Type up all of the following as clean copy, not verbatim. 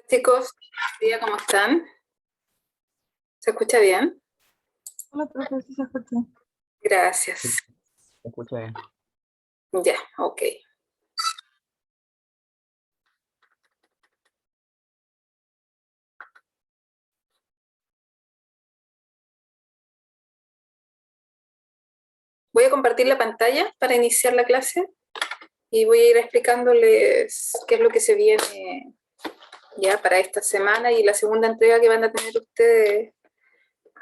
Chicos, buenos días, ¿cómo están? ¿Se escucha bien? Hola, profe, sí se escucha. Gracias. Sí, se escucha bien. Ya, ok. Voy a compartir la pantalla para iniciar la clase y voy a ir explicándoles qué es lo que se viene ya para esta semana y la segunda entrega que van a tener ustedes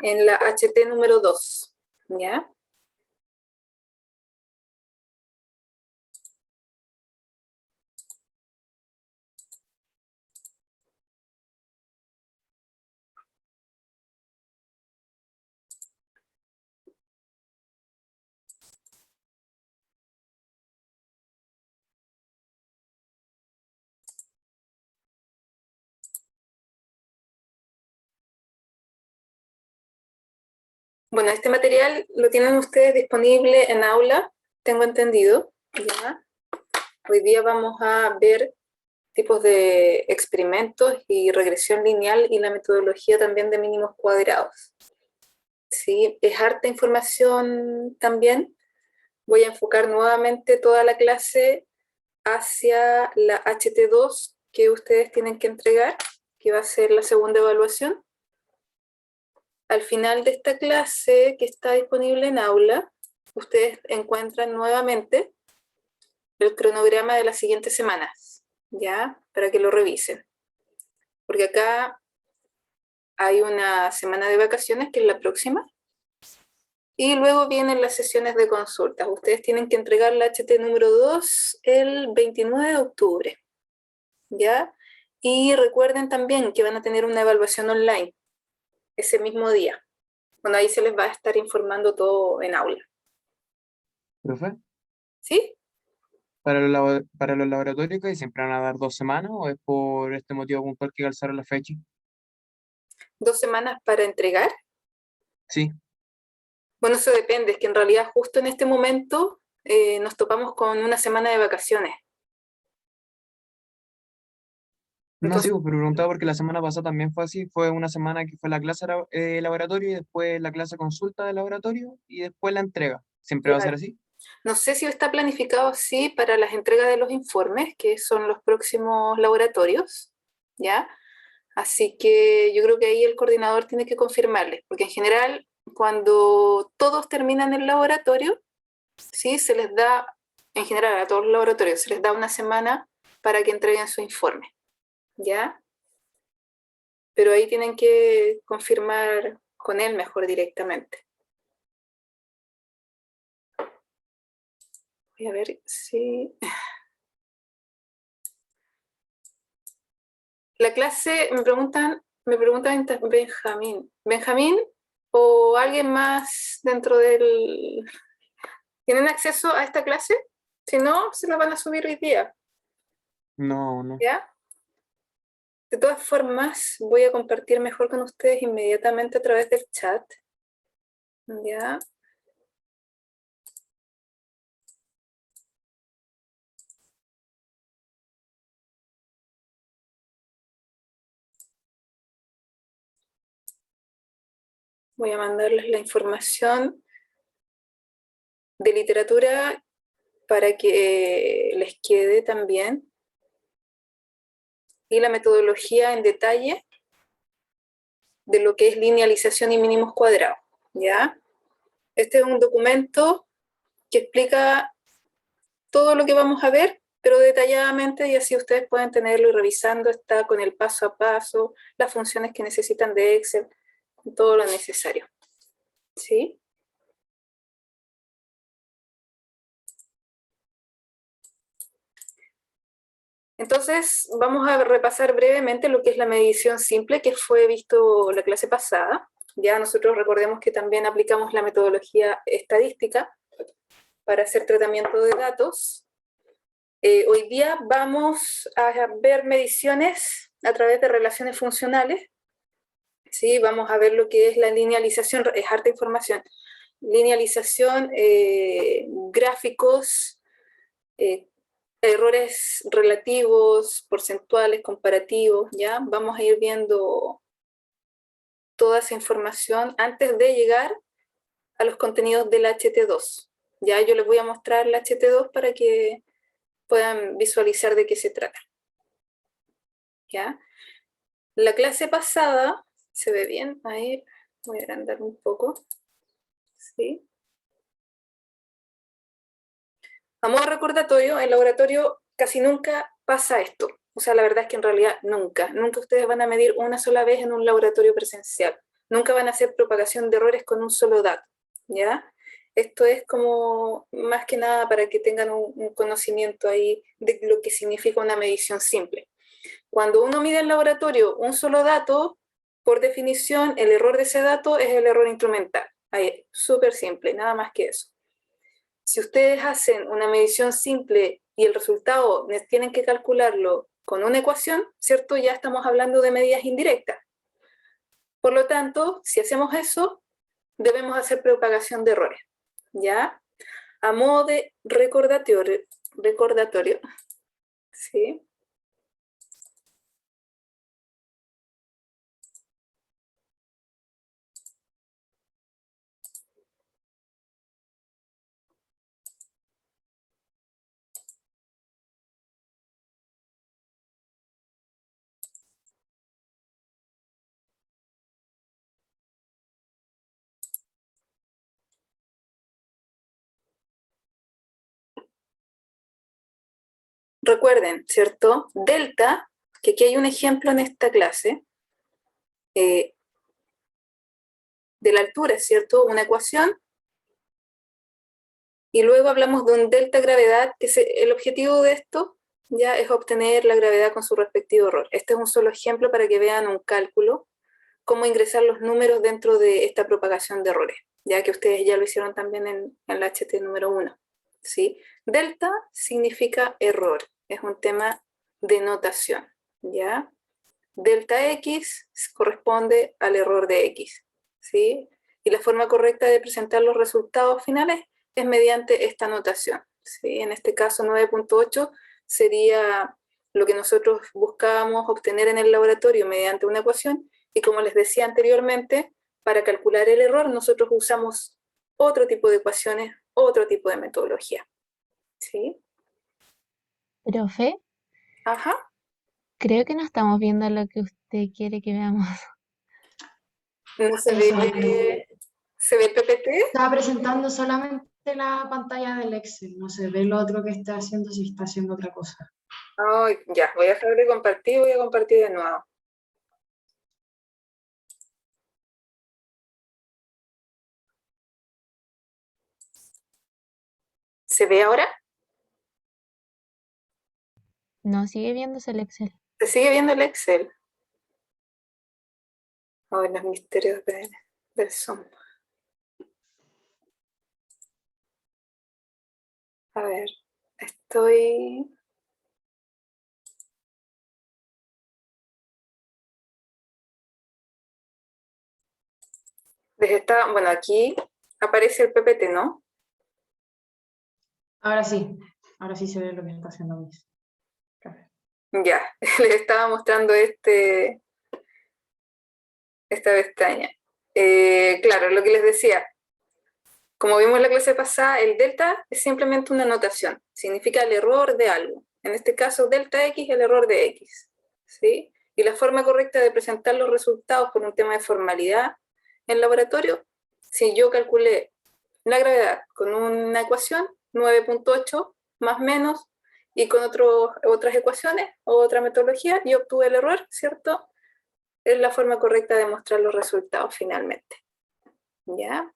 en la HT número 2. ¿Ya? Bueno, este material lo tienen ustedes disponible en aula, tengo entendido. ¿Ya? Hoy día vamos a ver tipos de experimentos y regresión lineal y la metodología también de mínimos cuadrados. Sí, es harta información también. Voy a enfocar nuevamente toda la clase hacia la HT2 que ustedes tienen que entregar, que va a ser la segunda evaluación. Al final de esta clase, que está disponible en aula, ustedes encuentran nuevamente el cronograma de las siguientes semanas, ¿ya? Para que lo revisen. Porque acá hay una semana de vacaciones, que es la próxima, y luego vienen las sesiones de consultas. Ustedes tienen que entregar la HT número 2 el 29 de octubre, ¿ya? Y recuerden también que van a tener una evaluación online ese mismo día. Bueno, ahí se les va a estar informando todo en aula. ¿Profe? ¿Sí? ¿Para los laboratorios que siempre van a dar 2 semanas o es por este motivo puntual que calzaron la fecha? 2 semanas para entregar. Sí, Bueno, eso depende, es que en realidad justo en este momento nos topamos con una semana de vacaciones. no, sí, Entonces, pues, pero preguntaba porque la semana pasada también fue así, fue una semana que fue la clase de laboratorio y después la clase consulta de laboratorio y después la entrega. ¿Siempre va a ser claro. así? No sé si está planificado así para las entregas de los informes, que son los próximos laboratorios, ¿ya? Así que yo creo que ahí el coordinador tiene que confirmarles, porque en general, cuando todos terminan el laboratorio, ¿sí? Se les da, en general a todos los laboratorios, se les da una semana para que entreguen su informe, ¿ya? Pero ahí tienen que confirmar con él mejor directamente. Voy a ver si... La clase, me preguntan Benjamín. ¿Benjamín o alguien más dentro del... ¿Tienen acceso a esta clase? Si no, se la van a subir hoy día, No, no. ¿ya? De todas formas, voy a compartir mejor con ustedes inmediatamente a través del chat, ¿ya? Voy a mandarles la información de literatura para que les quede también y la metodología en detalle de lo que es linealización y mínimos cuadrados, ¿ya? Este es un documento que explica todo lo que vamos a ver, pero detalladamente, y así ustedes pueden tenerlo y revisando, está con el paso a paso, las funciones que necesitan de Excel, todo lo necesario, ¿sí? Entonces, vamos a repasar brevemente lo que es la medición simple, que fue visto la clase pasada. Ya nosotros recordemos que también aplicamos la metodología estadística para hacer tratamiento de datos. Hoy día vamos a ver mediciones a través de relaciones funcionales. ¿Sí? Vamos a ver lo que es la linealización, es harta información. Linealización, gráficos, errores relativos, porcentuales, comparativos, ¿ya? Vamos a ir viendo toda esa información antes de llegar a los contenidos del HT2. Ya yo les voy a mostrar el HT2 para que puedan visualizar de qué se trata. ¿Ya? La clase pasada, ¿se ve bien? Ahí voy a agrandar un poco. ¿Sí? A modo recordatorio, en laboratorio casi nunca pasa esto. O sea, la verdad es que en realidad nunca. Nunca ustedes van a medir una sola vez en un laboratorio presencial. Nunca van a hacer propagación de errores con un solo dato. ¿Ya? Esto es como más que nada para que tengan un conocimiento ahí de lo que significa una medición simple. Cuando uno mide en laboratorio un solo dato, por definición, el error de ese dato es el error instrumental. Ahí, súper simple, nada más que eso. Si ustedes hacen una medición simple y el resultado tienen que calcularlo con una ecuación, ¿cierto? Ya estamos hablando de medidas indirectas. Por lo tanto, si hacemos eso, debemos hacer propagación de errores, ¿ya? A modo de recordatorio, ¿sí? Recuerden, ¿cierto? Delta, que aquí hay un ejemplo en esta clase, de la altura, ¿cierto? Una ecuación, y luego hablamos de un delta gravedad, que el objetivo de esto ya es obtener la gravedad con su respectivo error. Este es un solo ejemplo para que vean un cálculo, cómo ingresar los números dentro de esta propagación de errores, ya que ustedes ya lo hicieron también en el HT número 1. ¿Sí? Delta significa error, es un tema de notación, ¿ya? Delta X corresponde al error de X, ¿sí? Y la forma correcta de presentar los resultados finales es mediante esta notación, ¿sí? En este caso 9.8 sería lo que nosotros buscábamos obtener en el laboratorio mediante una ecuación, y como les decía anteriormente, para calcular el error nosotros usamos otro tipo de ecuaciones, otro tipo de metodología, ¿sí? Profe, Ajá. creo que no estamos viendo lo que usted quiere que veamos. ¿No se Eso ve, se ve el PPT? Estaba presentando solamente la pantalla del Excel, no se ve lo otro que está haciendo si está haciendo otra cosa. Oh, ya, voy a dejar de compartir, voy a compartir de nuevo. ¿Se ve ahora? No, sigue viéndose el Excel. ¿Se sigue viendo el Excel? Oh, los misterios del Zoom. A ver, estoy... Bueno, aquí aparece el PPT, ¿no? Ahora sí se ve lo que está haciendo Miss. Ya, les estaba mostrando esta pestaña. Claro, lo que les decía, como vimos en la clase pasada, el delta es simplemente una notación, significa el error de algo. En este caso, delta X, el error de X, ¿sí? Y la forma correcta de presentar los resultados por un tema de formalidad en laboratorio, si yo calculé la gravedad con una ecuación, 9.8 más menos, y con otras ecuaciones o otra metodología, yo obtuve el error, ¿cierto? Es la forma correcta de mostrar los resultados finalmente. ¿Ya?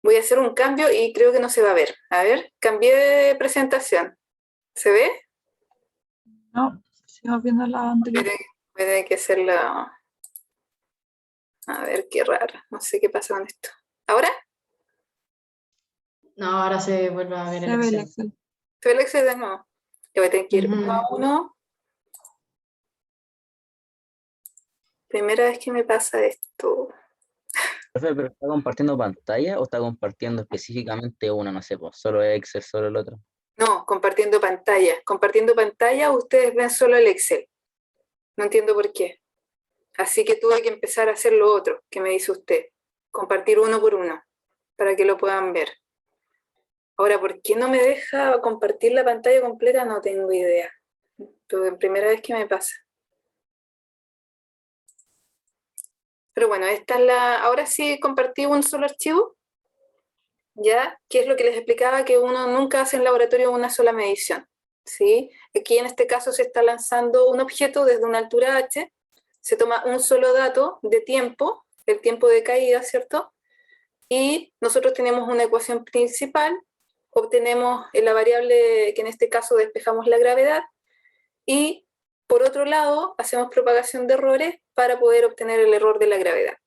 Voy a hacer un cambio y creo que no se va a ver. A ver, cambié de presentación. ¿Se ve? No, sigo viendo la anterior. Puede que hacerla... A ver, qué raro. No sé qué pasa con esto. ¿Ahora? No, ahora se vuelve a ver Se el ve el Excel. Excel. ¿Se ve el Excel de nuevo? Yo voy a tener que ir uno a uno. Primera vez que me pasa esto. Profe, ¿pero está compartiendo pantalla o está compartiendo específicamente una, no sé, pues, solo Excel, solo el otro? No, compartiendo pantalla. Compartiendo pantalla ustedes ven solo el Excel. No entiendo por qué. Así que tuve que empezar a hacer lo otro que me dice usted. Compartir uno por uno, para que lo puedan ver. Ahora, ¿por qué no me deja compartir la pantalla completa? No tengo idea. Es primera vez que me pasa. Pero bueno, esta es la. Ahora sí compartí un solo archivo, ¿ya? Que es lo que les explicaba, que uno nunca hace en laboratorio una sola medición, ¿sí? Aquí en este caso se está lanzando un objeto desde una altura h, se toma un solo dato de tiempo, el tiempo de caída, ¿cierto? Y nosotros tenemos una ecuación principal, obtenemos la variable que en este caso despejamos la gravedad, y por otro lado hacemos propagación de errores para poder obtener el error de la gravedad.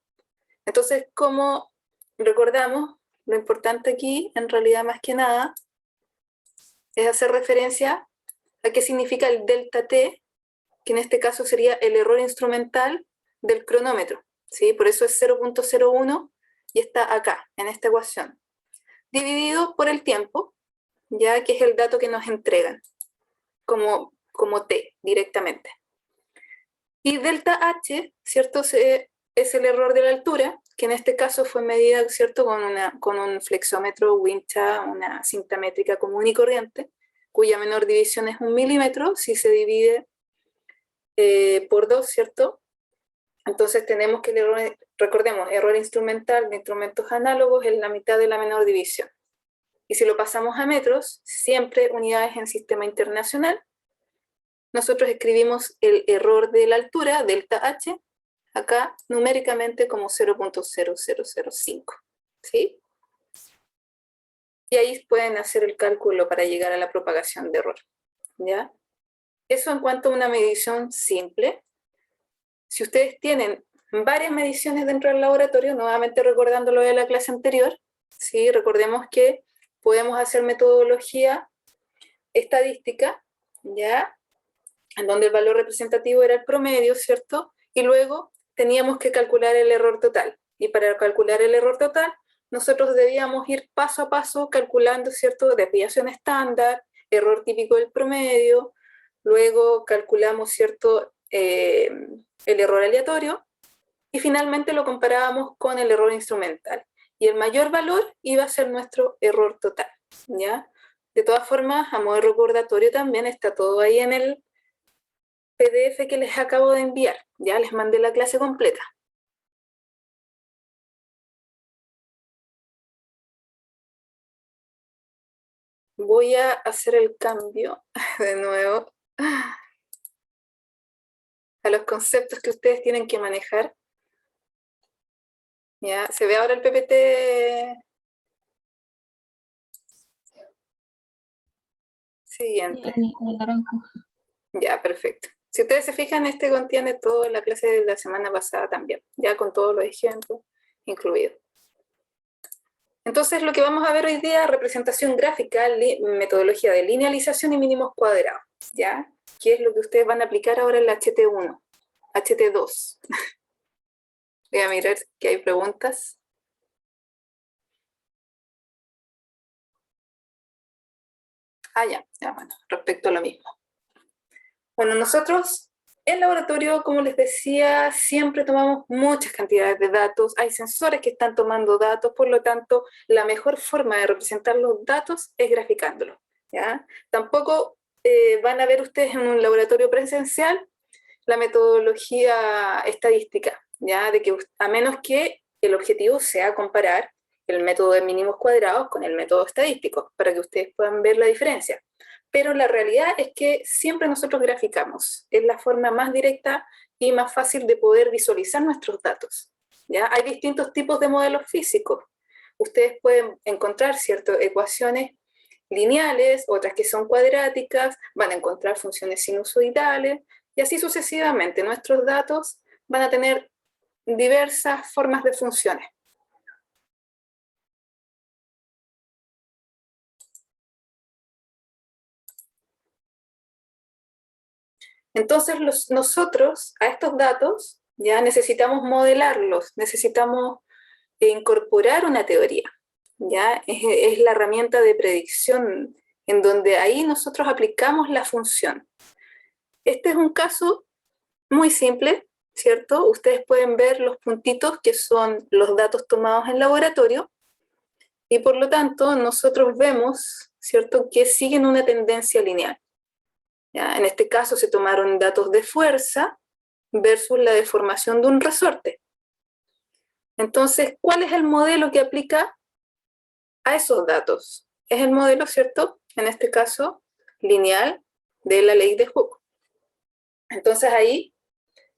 Entonces, como recordamos, lo importante aquí, en realidad más que nada, es hacer referencia a qué significa el delta t, que en este caso sería el error instrumental del cronómetro, ¿sí? Por eso es 0.01 y está acá, en esta ecuación, dividido por el tiempo, ya que es el dato que nos entregan, como t directamente. Y delta h, ¿cierto? Es el error de la altura, que en este caso fue medida, ¿cierto? Con un flexómetro wincha, una cinta métrica común y corriente, cuya menor división es 1 milímetro, si se divide por 2, ¿cierto? Entonces tenemos que el error, recordemos, error instrumental de instrumentos análogos es la mitad de la menor división. Y si lo pasamos a metros, siempre unidades en sistema internacional, nosotros escribimos el error de la altura, delta H, acá numéricamente como 0.0005, ¿sí? Y ahí pueden hacer el cálculo para llegar a la propagación de error, ¿ya? Eso en cuanto a una medición simple. Si ustedes tienen varias mediciones dentro del laboratorio, nuevamente recordando lo de la clase anterior, ¿sí? Recordemos que podemos hacer metodología estadística, ¿ya? En donde el valor representativo era el promedio, ¿cierto? Y luego teníamos que calcular el error total. Y para calcular el error total, nosotros debíamos ir paso a paso calculando, ¿cierto? Desviación estándar, error típico del promedio, luego calculamos, ¿cierto? El error aleatorio, y finalmente lo comparábamos con el error instrumental. Y el mayor valor iba a ser nuestro error total, ¿ya? De todas formas, a modo de recordatorio también está todo ahí en el PDF que les acabo de enviar. Ya les mandé la clase completa. Voy a hacer el cambio de nuevo a los conceptos que ustedes tienen que manejar. Ya, ¿se ve ahora el PPT siguiente? En naranjo. Ya, perfecto. Si ustedes se fijan, este contiene toda la clase de la semana pasada también, ya con todos los ejemplos incluidos. Entonces, lo que vamos a ver hoy día, representación gráfica, metodología de linealización y mínimos cuadrados, ¿ya? ¿Qué es lo que ustedes van a aplicar ahora en la HT1, HT2? Voy a mirar que hay preguntas. Ya, bueno, respecto a lo mismo. Bueno, nosotros en laboratorio, como les decía, siempre tomamos muchas cantidades de datos, hay sensores que están tomando datos, por lo tanto, la mejor forma de representar los datos es graficándolos, ¿ya? Tampoco van a ver ustedes en un laboratorio presencial la metodología estadística, ¿ya? De que a menos que el objetivo sea comparar el método de mínimos cuadrados con el método estadístico, para que ustedes puedan ver la diferencia. Pero la realidad es que siempre nosotros graficamos, es la forma más directa y más fácil de poder visualizar nuestros datos, ¿ya? Hay distintos tipos de modelos físicos. Ustedes pueden encontrar ciertas ecuaciones lineales, otras que son cuadráticas, van a encontrar funciones sinusoidales, y así sucesivamente. Nuestros datos van a tener diversas formas de funciones. Entonces, nosotros a estos datos ya necesitamos modelarlos, necesitamos incorporar una teoría, ¿ya? Es la herramienta de predicción en donde ahí nosotros aplicamos la función. Este es un caso muy simple, ¿cierto? Ustedes pueden ver los puntitos que son los datos tomados en laboratorio y por lo tanto nosotros vemos, ¿cierto?, que siguen una tendencia lineal. ¿Ya? En este caso se tomaron datos de fuerza versus la deformación de un resorte. Entonces, ¿cuál es el modelo que aplica a esos datos? Es el modelo, ¿cierto?, en este caso, lineal de la ley de Hooke. Entonces ahí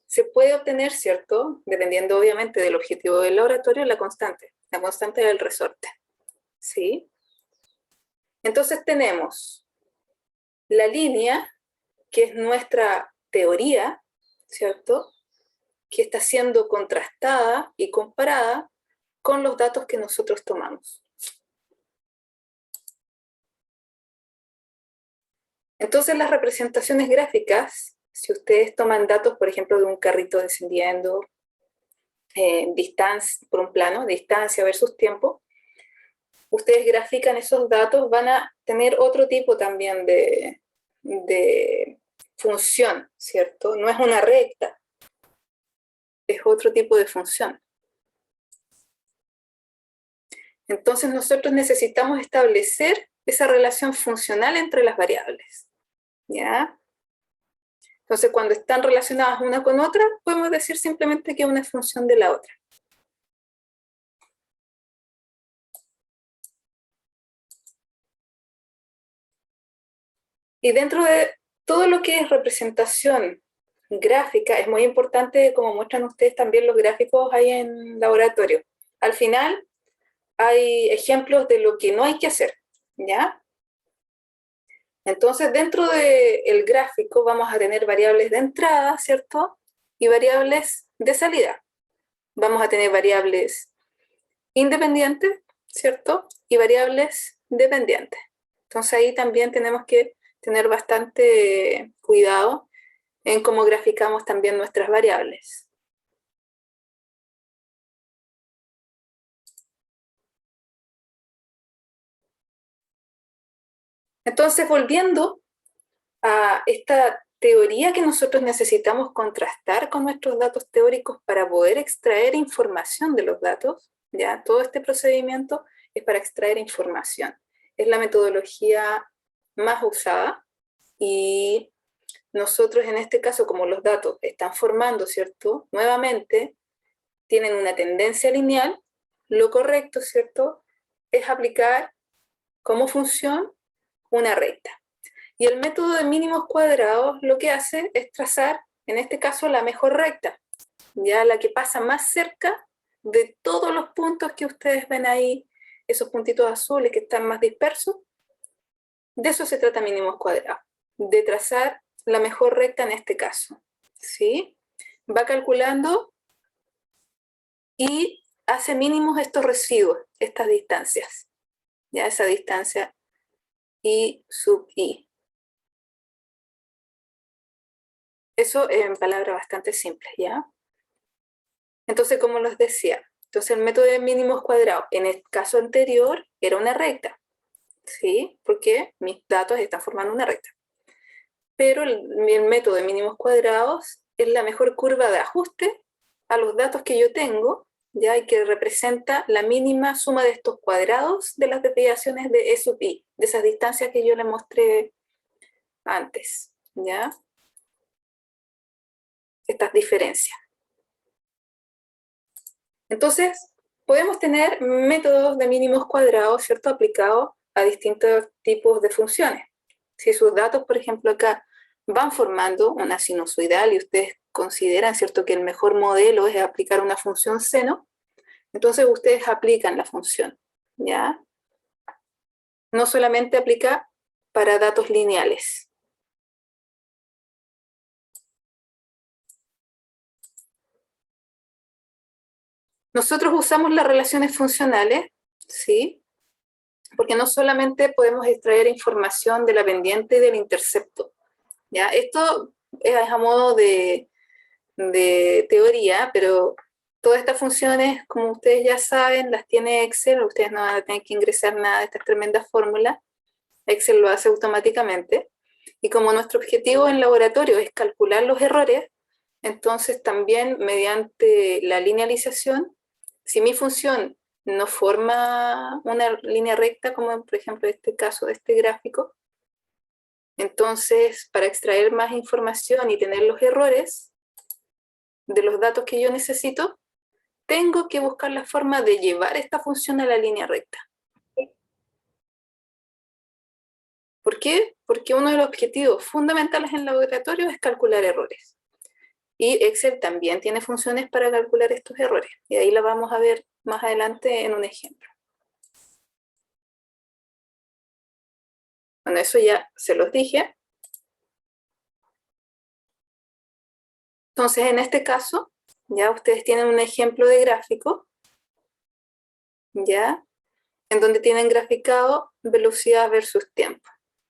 se puede obtener, ¿cierto?, dependiendo obviamente del objetivo del laboratorio, la constante del resorte. ¿Sí? Entonces tenemos la línea, que es nuestra teoría, ¿cierto?, que está siendo contrastada y comparada con los datos que nosotros tomamos. Entonces las representaciones gráficas, si ustedes toman datos, por ejemplo, de un carrito descendiendo, distancia, por un plano, distancia versus tiempo, ustedes grafican esos datos, van a tener otro tipo también de función, ¿cierto? No es una recta, es otro tipo de función. Entonces nosotros necesitamos establecer esa relación funcional entre las variables, ¿ya? Entonces cuando están relacionadas una con otra, podemos decir simplemente que una es función de la otra. Y dentro de todo lo que es representación gráfica, es muy importante, como muestran ustedes también los gráficos ahí en laboratorio. Al final hay ejemplos de lo que no hay que hacer, ¿ya? Entonces dentro del gráfico vamos a tener variables de entrada, ¿cierto?, y variables de salida. Vamos a tener variables independientes, ¿cierto?, y variables dependientes. Entonces ahí también tenemos que tener bastante cuidado en cómo graficamos también nuestras variables. Entonces, volviendo a esta teoría que nosotros necesitamos contrastar con nuestros datos teóricos para poder extraer información de los datos, ¿ya? Todo este procedimiento es para extraer información. Es la metodología más usada y nosotros en este caso, como los datos están formando, ¿cierto?, nuevamente, tienen una tendencia lineal, lo correcto, ¿cierto?, es aplicar como función una recta. Y el método de mínimos cuadrados lo que hace es trazar, en este caso, la mejor recta, ya la que pasa más cerca de todos los puntos que ustedes ven ahí, esos puntitos azules que están más dispersos. De eso se trata mínimos cuadrados, de trazar la mejor recta en este caso, ¿sí? Va calculando y hace mínimos estos residuos, estas distancias, ya esa distancia I sub I. Eso en palabras bastante simples, ¿ya? Entonces, como les decía, entonces el método de mínimos cuadrados, en el caso anterior, era una recta, ¿sí? Porque mis datos están formando una recta. Pero el método de mínimos cuadrados es la mejor curva de ajuste a los datos que yo tengo, ¿ya? Y que representa la mínima suma de estos cuadrados de las desviaciones de E sub I, de esas distancias que yo les mostré antes, ¿ya? Estas diferencias. Entonces, podemos tener métodos de mínimos cuadrados, ¿cierto?, aplicados a distintos tipos de funciones. Si sus datos, por ejemplo, acá van formando una sinusoidal y ustedes consideran, ¿cierto?, que el mejor modelo es aplicar una función seno, entonces ustedes aplican la función, ¿ya? No solamente aplica para datos lineales. Nosotros usamos las relaciones funcionales, ¿sí?, porque no solamente podemos extraer información de la pendiente y del intercepto, ¿ya? Esto es a modo de teoría, pero Todas estas funciones, como ustedes ya saben, las tiene Excel, ustedes no van a tener que ingresar nada de estas tremendas fórmulas, Excel lo hace automáticamente. Y como nuestro objetivo en laboratorio es calcular los errores, entonces también mediante la linealización, si mi función no forma una línea recta, como por ejemplo en este caso de este gráfico, entonces para extraer más información y tener los errores de los datos que yo necesito, tengo que buscar la forma de llevar esta función a la línea recta. ¿Por qué? Porque uno de los objetivos fundamentales en el laboratorio es calcular errores. Y Excel también tiene funciones para calcular estos errores. Y ahí la vamos a ver más adelante en un ejemplo. Bueno, eso ya se los dije. Entonces, en este caso, ya ustedes tienen un ejemplo de gráfico, ya, en donde tienen graficado velocidad versus tiempo.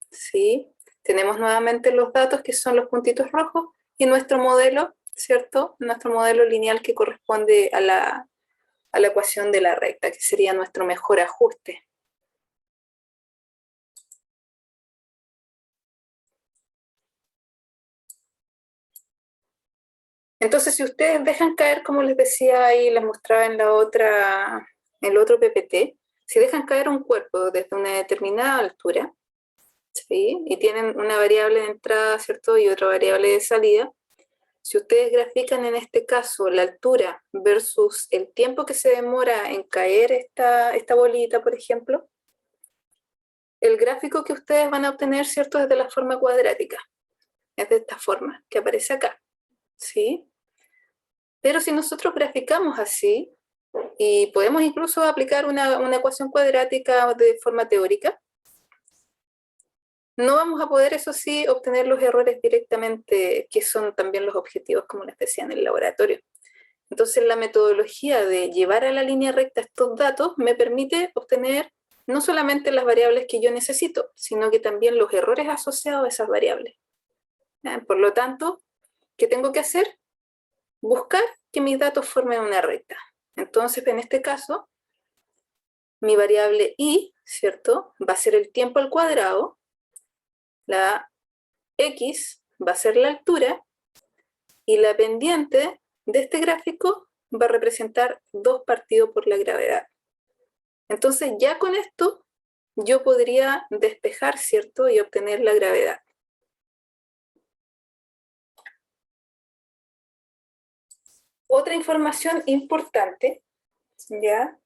¿Sí? Tenemos nuevamente los datos que son los puntitos rojos y nuestro modelo, ¿cierto? Nuestro modelo lineal que corresponde a la ecuación de la recta, que sería nuestro mejor ajuste. Entonces, si ustedes dejan caer, como les decía ahí, les mostraba en el otro PPT, si dejan caer un cuerpo desde una determinada altura, ¿sí? Y tienen una variable de entrada, ¿cierto? Y otra variable de salida, si ustedes grafican en este caso la altura versus el tiempo que se demora en caer esta bolita, por ejemplo, el gráfico que ustedes van a obtener, ¿cierto? Es de la forma cuadrática. Es de esta forma que aparece acá, ¿sí? Pero si nosotros graficamos así, y podemos incluso aplicar una ecuación cuadrática de forma teórica, no vamos a poder, eso sí, obtener los errores directamente, que son también los objetivos, como les decía, en el laboratorio. Entonces, la metodología de llevar a la línea recta estos datos me permite obtener no solamente las variables que yo necesito, sino que también los errores asociados a esas variables. Por lo tanto, ¿qué tengo que hacer? Buscar que mis datos formen una recta. Entonces, en este caso, mi variable y, ¿cierto? Va a ser el tiempo al cuadrado, la x va a ser la altura, y la pendiente de este gráfico va a representar 2 partido por la gravedad. Entonces, ya con esto, yo podría despejar, ¿cierto? Y obtener la gravedad. Otra información importante, ¿ya?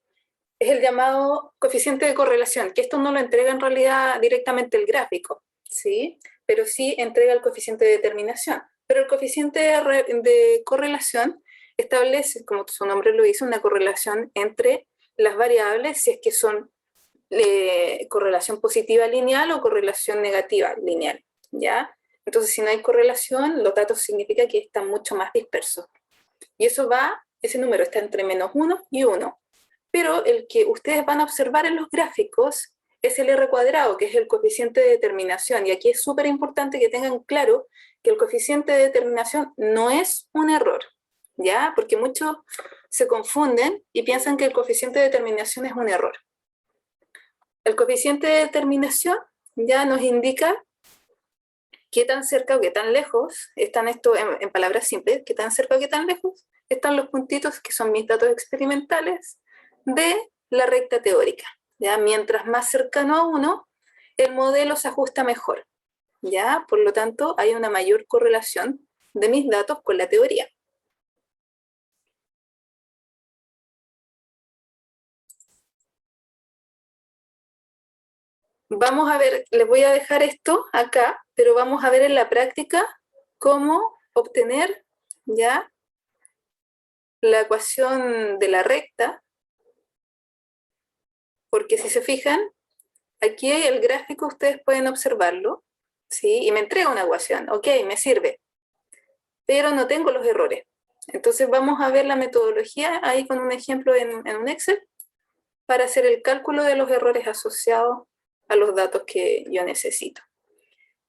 Es el llamado coeficiente de correlación, que esto no lo entrega en realidad directamente el gráfico, ¿sí? Pero sí entrega el coeficiente de determinación. Pero el coeficiente de correlación establece, como su nombre lo dice, una correlación entre las variables, si es que son correlación positiva lineal o correlación negativa lineal, ¿ya? Entonces, si no hay correlación, los datos significa que están mucho más dispersos. Y eso ese número está entre -1 y 1. Pero el que ustedes van a observar en los gráficos es el R cuadrado, que es el coeficiente de determinación. Y aquí es súper importante que tengan claro que el coeficiente de determinación no es un error, ¿ya? Porque muchos se confunden y piensan que el coeficiente de determinación es un error. El coeficiente de determinación ya nos indica qué tan cerca o qué tan lejos están esto, en palabras simples, qué tan cerca o qué tan lejos están los puntitos que son mis datos experimentales de la recta teórica. ¿Ya? Mientras más cercano a uno, el modelo se ajusta mejor. ¿Ya? Por lo tanto, hay una mayor correlación de mis datos con la teoría. Vamos a ver, les voy a dejar esto acá, pero vamos a ver en la práctica cómo obtener ya la ecuación de la recta, porque si se fijan, aquí el gráfico ustedes pueden observarlo, ¿sí? Y me entrega una ecuación, ok, me sirve, pero no tengo los errores. Entonces vamos a ver la metodología ahí con un ejemplo en un Excel para hacer el cálculo de los errores asociados a los datos que yo necesito.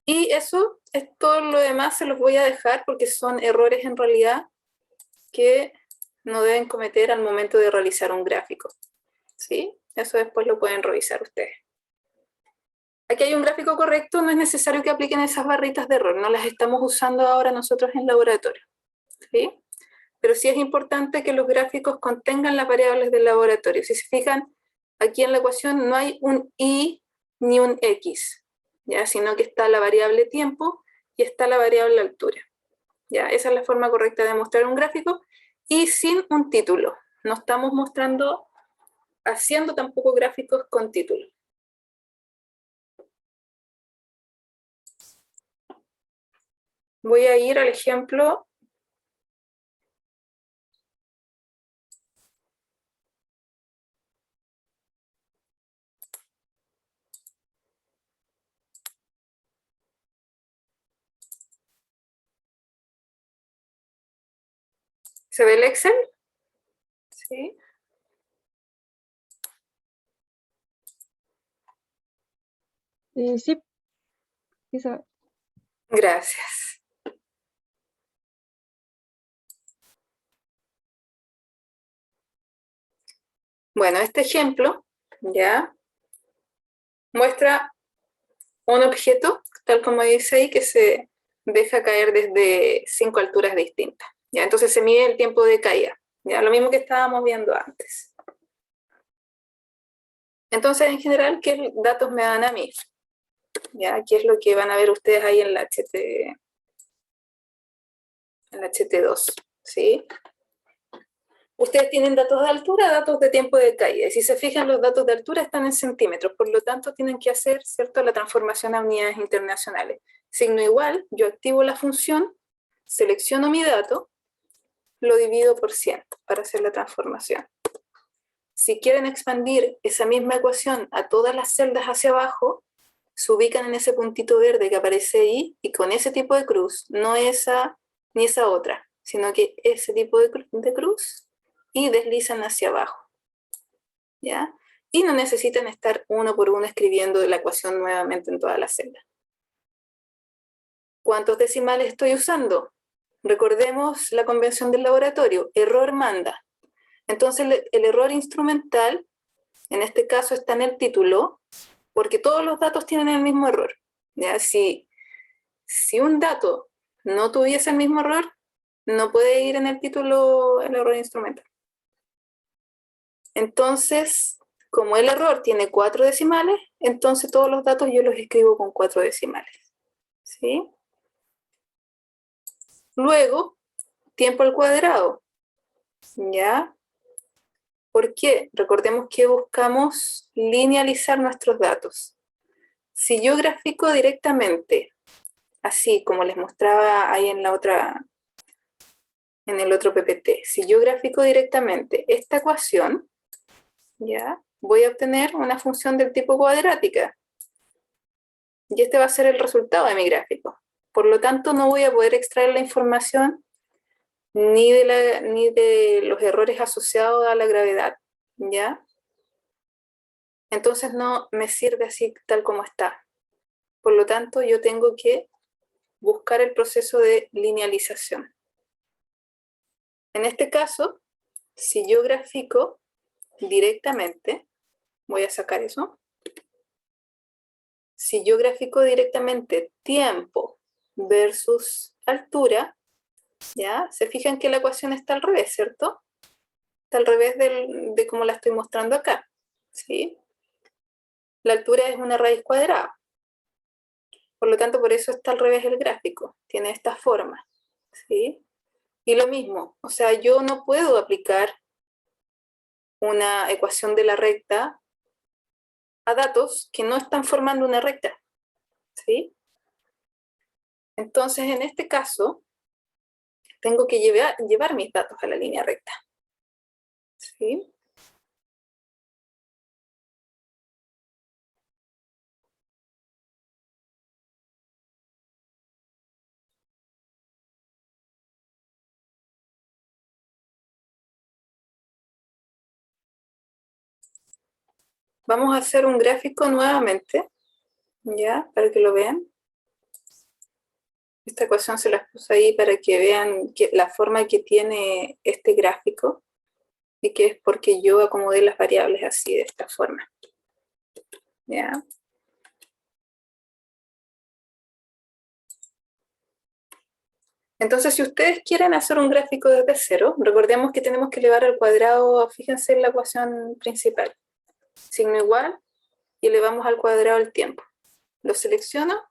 Y eso es todo, lo demás se los voy a dejar porque son errores en realidad que no deben cometer al momento de realizar un gráfico. ¿Sí? Eso después lo pueden revisar ustedes. Aquí hay un gráfico correcto, no es necesario que apliquen esas barritas de error, no las estamos usando ahora nosotros en laboratorio. ¿Sí? Pero sí es importante que los gráficos contengan las variables del laboratorio. Si se fijan, aquí en la ecuación no hay un y ni un x, ¿ya? Sino que está la variable tiempo y está la variable altura. ¿Ya? Esa es la forma correcta de mostrar un gráfico y sin un título. No estamos haciendo tampoco gráficos con título. Voy a ir al ejemplo. ¿Se ve el Excel? Sí. Sí, sí se ve. Gracias. Bueno, este ejemplo, ¿ya? Muestra un objeto, tal como dice ahí, que se deja caer desde 5 alturas distintas. ¿Ya? Entonces se mide el tiempo de caída. ¿Ya? Lo mismo que estábamos viendo antes. Entonces, en general, ¿qué datos me dan a mí? ¿Ya? ¿Qué es lo que van a ver ustedes ahí en la HT2? ¿Sí? Ustedes tienen datos de altura, datos de tiempo de caída. Y si se fijan, los datos de altura están en centímetros. Por lo tanto, tienen que hacer, ¿cierto?, la transformación a unidades internacionales. Signo igual, yo activo la función, selecciono mi dato, lo divido por 100 para hacer la transformación. Si quieren expandir esa misma ecuación a todas las celdas hacia abajo, se ubican en ese puntito verde que aparece ahí y con ese tipo de cruz, no esa ni esa otra, sino que ese tipo de cruz y deslizan hacia abajo. ¿Ya? Y no necesitan estar uno por uno escribiendo la ecuación nuevamente en todas las celdas. ¿Cuántos decimales estoy usando? Recordemos la convención del laboratorio, error manda. Entonces el error instrumental, en este caso está en el título, porque todos los datos tienen el mismo error. ¿Ya? Si un dato no tuviese el mismo error, no puede ir en el título el error instrumental. Entonces, como el error tiene 4 decimales, entonces todos los datos yo los escribo con 4 decimales. ¿Sí? Luego, tiempo al cuadrado. ¿Ya? ¿Por qué? Recordemos que buscamos linealizar nuestros datos. Si yo grafico directamente, así como les mostraba ahí en el otro PPT, si yo grafico directamente esta ecuación, ¿ya? Voy a obtener una función del tipo cuadrática. Y este va a ser el resultado de mi gráfico. Por lo tanto, no voy a poder extraer la información ni de los errores asociados a la gravedad, ¿ya? Entonces no me sirve así tal como está. Por lo tanto, yo tengo que buscar el proceso de linealización. En este caso, si yo grafico directamente, voy a sacar eso. Si yo grafico directamente tiempo versus altura, ¿ya? Se fijan que la ecuación está al revés, ¿cierto? Está al revés de cómo la estoy mostrando acá, ¿sí? La altura es una raíz cuadrada. Por lo tanto, por eso está al revés el gráfico. Tiene esta forma, ¿sí? Y lo mismo, o sea, yo no puedo aplicar una ecuación de la recta a datos que no están formando una recta, ¿sí? Entonces, en este caso, tengo que llevar mis datos a la línea recta, ¿sí? Vamos a hacer un gráfico nuevamente, ¿ya? Para que lo vean. Esta ecuación se las puse ahí para que vean la forma que tiene este gráfico y que es porque yo acomodé las variables así, de esta forma. ¿Ya? Entonces, si ustedes quieren hacer un gráfico desde cero, recordemos que tenemos que elevar al cuadrado, fíjense en la ecuación principal, signo igual, y elevamos al cuadrado el tiempo. Lo selecciono,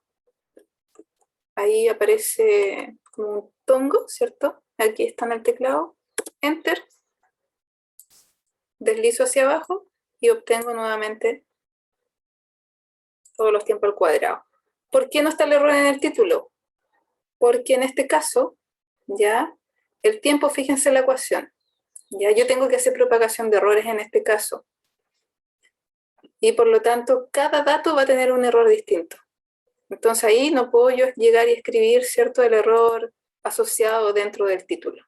ahí aparece como un tongo, ¿cierto? Aquí está en el teclado, Enter, deslizo hacia abajo y obtengo nuevamente todos los tiempos al cuadrado. ¿Por qué no está el error en el título? Porque en este caso, ya, el tiempo, fíjense en la ecuación, ya yo tengo que hacer propagación de errores en este caso. Y por lo tanto, cada dato va a tener un error distinto. Entonces ahí no puedo yo llegar y escribir, ¿cierto?, el error asociado dentro del título.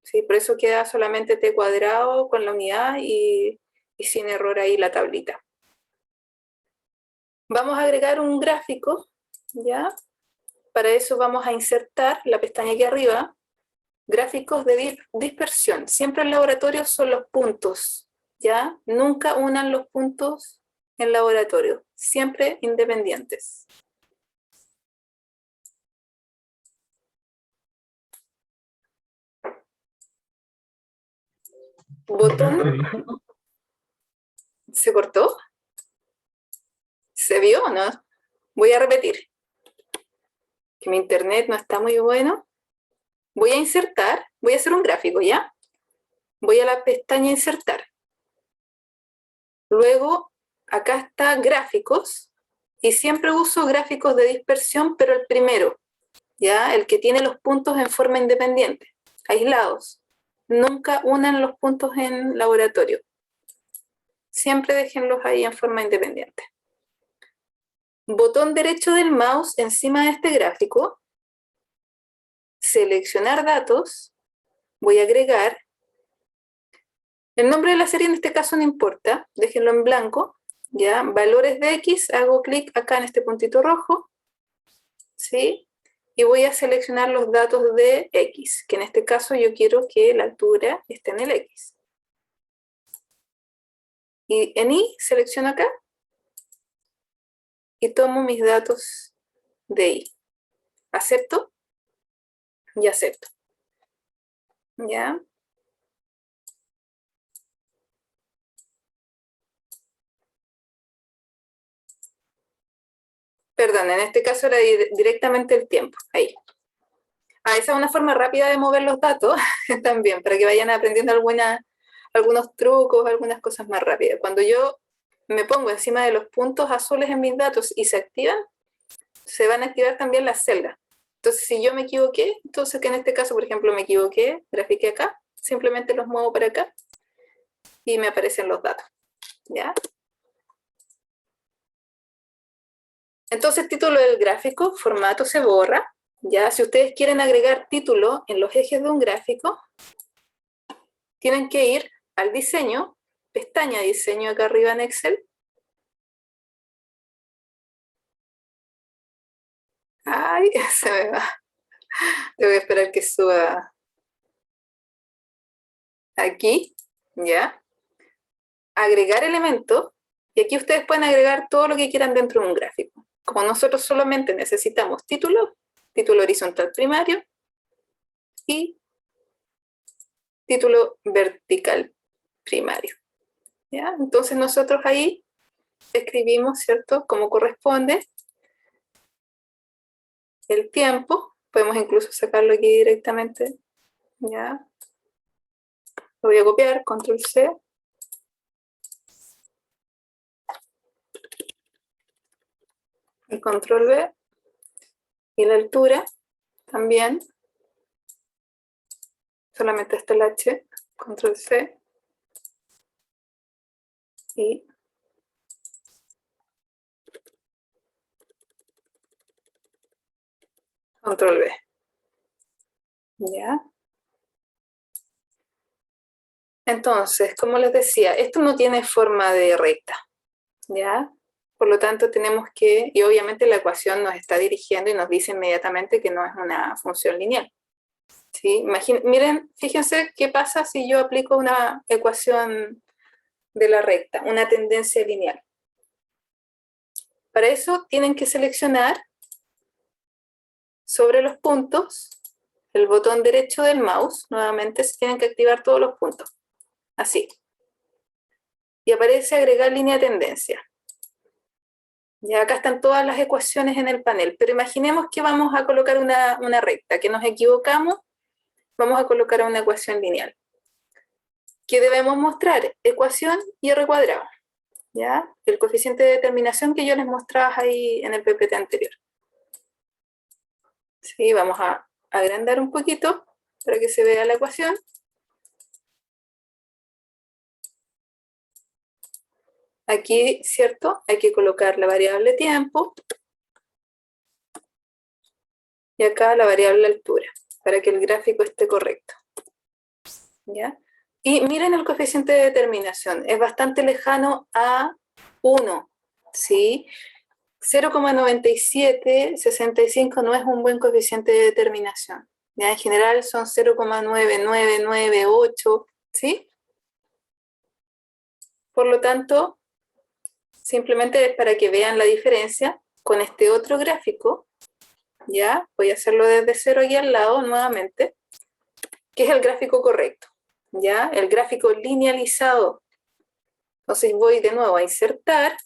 ¿Sí? Por eso queda solamente t cuadrado con la unidad y sin error ahí la tablita. Vamos a agregar un gráfico, ¿ya? Para eso vamos a insertar la pestaña aquí arriba, gráficos de dispersión. Siempre en laboratorio son los puntos, ¿ya? Nunca unan los puntos en laboratorio, siempre independientes. Botón. ¿Se cortó? ¿Se vio o no? Voy a repetir. Que mi internet no está muy bueno. Voy a insertar, voy a hacer un gráfico, ¿ya? Voy a la pestaña insertar. Luego, acá está gráficos, y siempre uso gráficos de dispersión, pero el primero, ¿ya? El que tiene los puntos en forma independiente, aislados. Nunca unan los puntos en laboratorio. Siempre déjenlos ahí en forma independiente. Botón derecho del mouse encima de este gráfico, seleccionar datos, voy a agregar. El nombre de la serie en este caso no importa, déjenlo en blanco, ¿ya? Valores de X, hago clic acá en este puntito rojo, ¿sí? Y voy a seleccionar los datos de X, que en este caso yo quiero que la altura esté en el X. Y en Y selecciono acá y tomo mis datos de Y. ¿Acepto? Y acepto. ¿Ya? Perdón, en este caso era directamente el tiempo, ahí. Esa es una forma rápida de mover los datos también, para que vayan aprendiendo algunos trucos, algunas cosas más rápidas. Cuando yo me pongo encima de los puntos azules en mis datos y se activan, se van a activar también las celdas. Entonces, si yo me equivoqué, entonces que en este caso, por ejemplo, me equivoqué, grafiqué acá, simplemente los muevo para acá y me aparecen los datos, ¿ya? Entonces, título del gráfico, formato se borra, ¿ya? Si ustedes quieren agregar título en los ejes de un gráfico, tienen que ir al diseño, pestaña diseño acá arriba en Excel. ¡Ay! Se me va. Tengo que esperar que suba aquí, ¿ya? Agregar elemento, y aquí ustedes pueden agregar todo lo que quieran dentro de un gráfico. Como nosotros solamente necesitamos título horizontal primario y título vertical primario, ¿ya? Entonces nosotros ahí escribimos, ¿cierto?, como corresponde el tiempo, podemos incluso sacarlo aquí directamente, ¿ya? Lo voy a copiar, control C. Y control V. Y la altura también. Solamente hasta el H. Control C. Y control V. ¿Ya? Entonces, como les decía, esto no tiene forma de recta, ¿ya? Por lo tanto, tenemos que, y obviamente la ecuación nos está dirigiendo y nos dice inmediatamente que no es una función lineal. ¿Sí? Miren, fíjense qué pasa si yo aplico una ecuación de la recta, una tendencia lineal. Para eso tienen que seleccionar sobre los puntos el botón derecho del mouse. Nuevamente se tienen que activar todos los puntos. Así. Y aparece agregar línea de tendencia. Ya acá están todas las ecuaciones en el panel, pero imaginemos que vamos a colocar una recta, que nos equivocamos, vamos a colocar una ecuación lineal. ¿Qué debemos mostrar? Ecuación y r cuadrado. ¿Ya? El coeficiente de determinación que yo les mostraba ahí en el PPT anterior. Sí, vamos a agrandar un poquito para que se vea la ecuación. Aquí, ¿cierto? Hay que colocar la variable tiempo y acá la variable altura para que el gráfico esté correcto. ¿Ya? Y miren el coeficiente de determinación, es bastante lejano a 1, ¿sí? 0,9765 no es un buen coeficiente de determinación. ¿Ya? En general son 0,9998, ¿sí? Por lo tanto, simplemente para que vean la diferencia con este otro gráfico, ¿ya? Voy a hacerlo desde cero aquí al lado nuevamente, que es el gráfico correcto, ¿ya? El gráfico linealizado. Entonces voy de nuevo a insertar,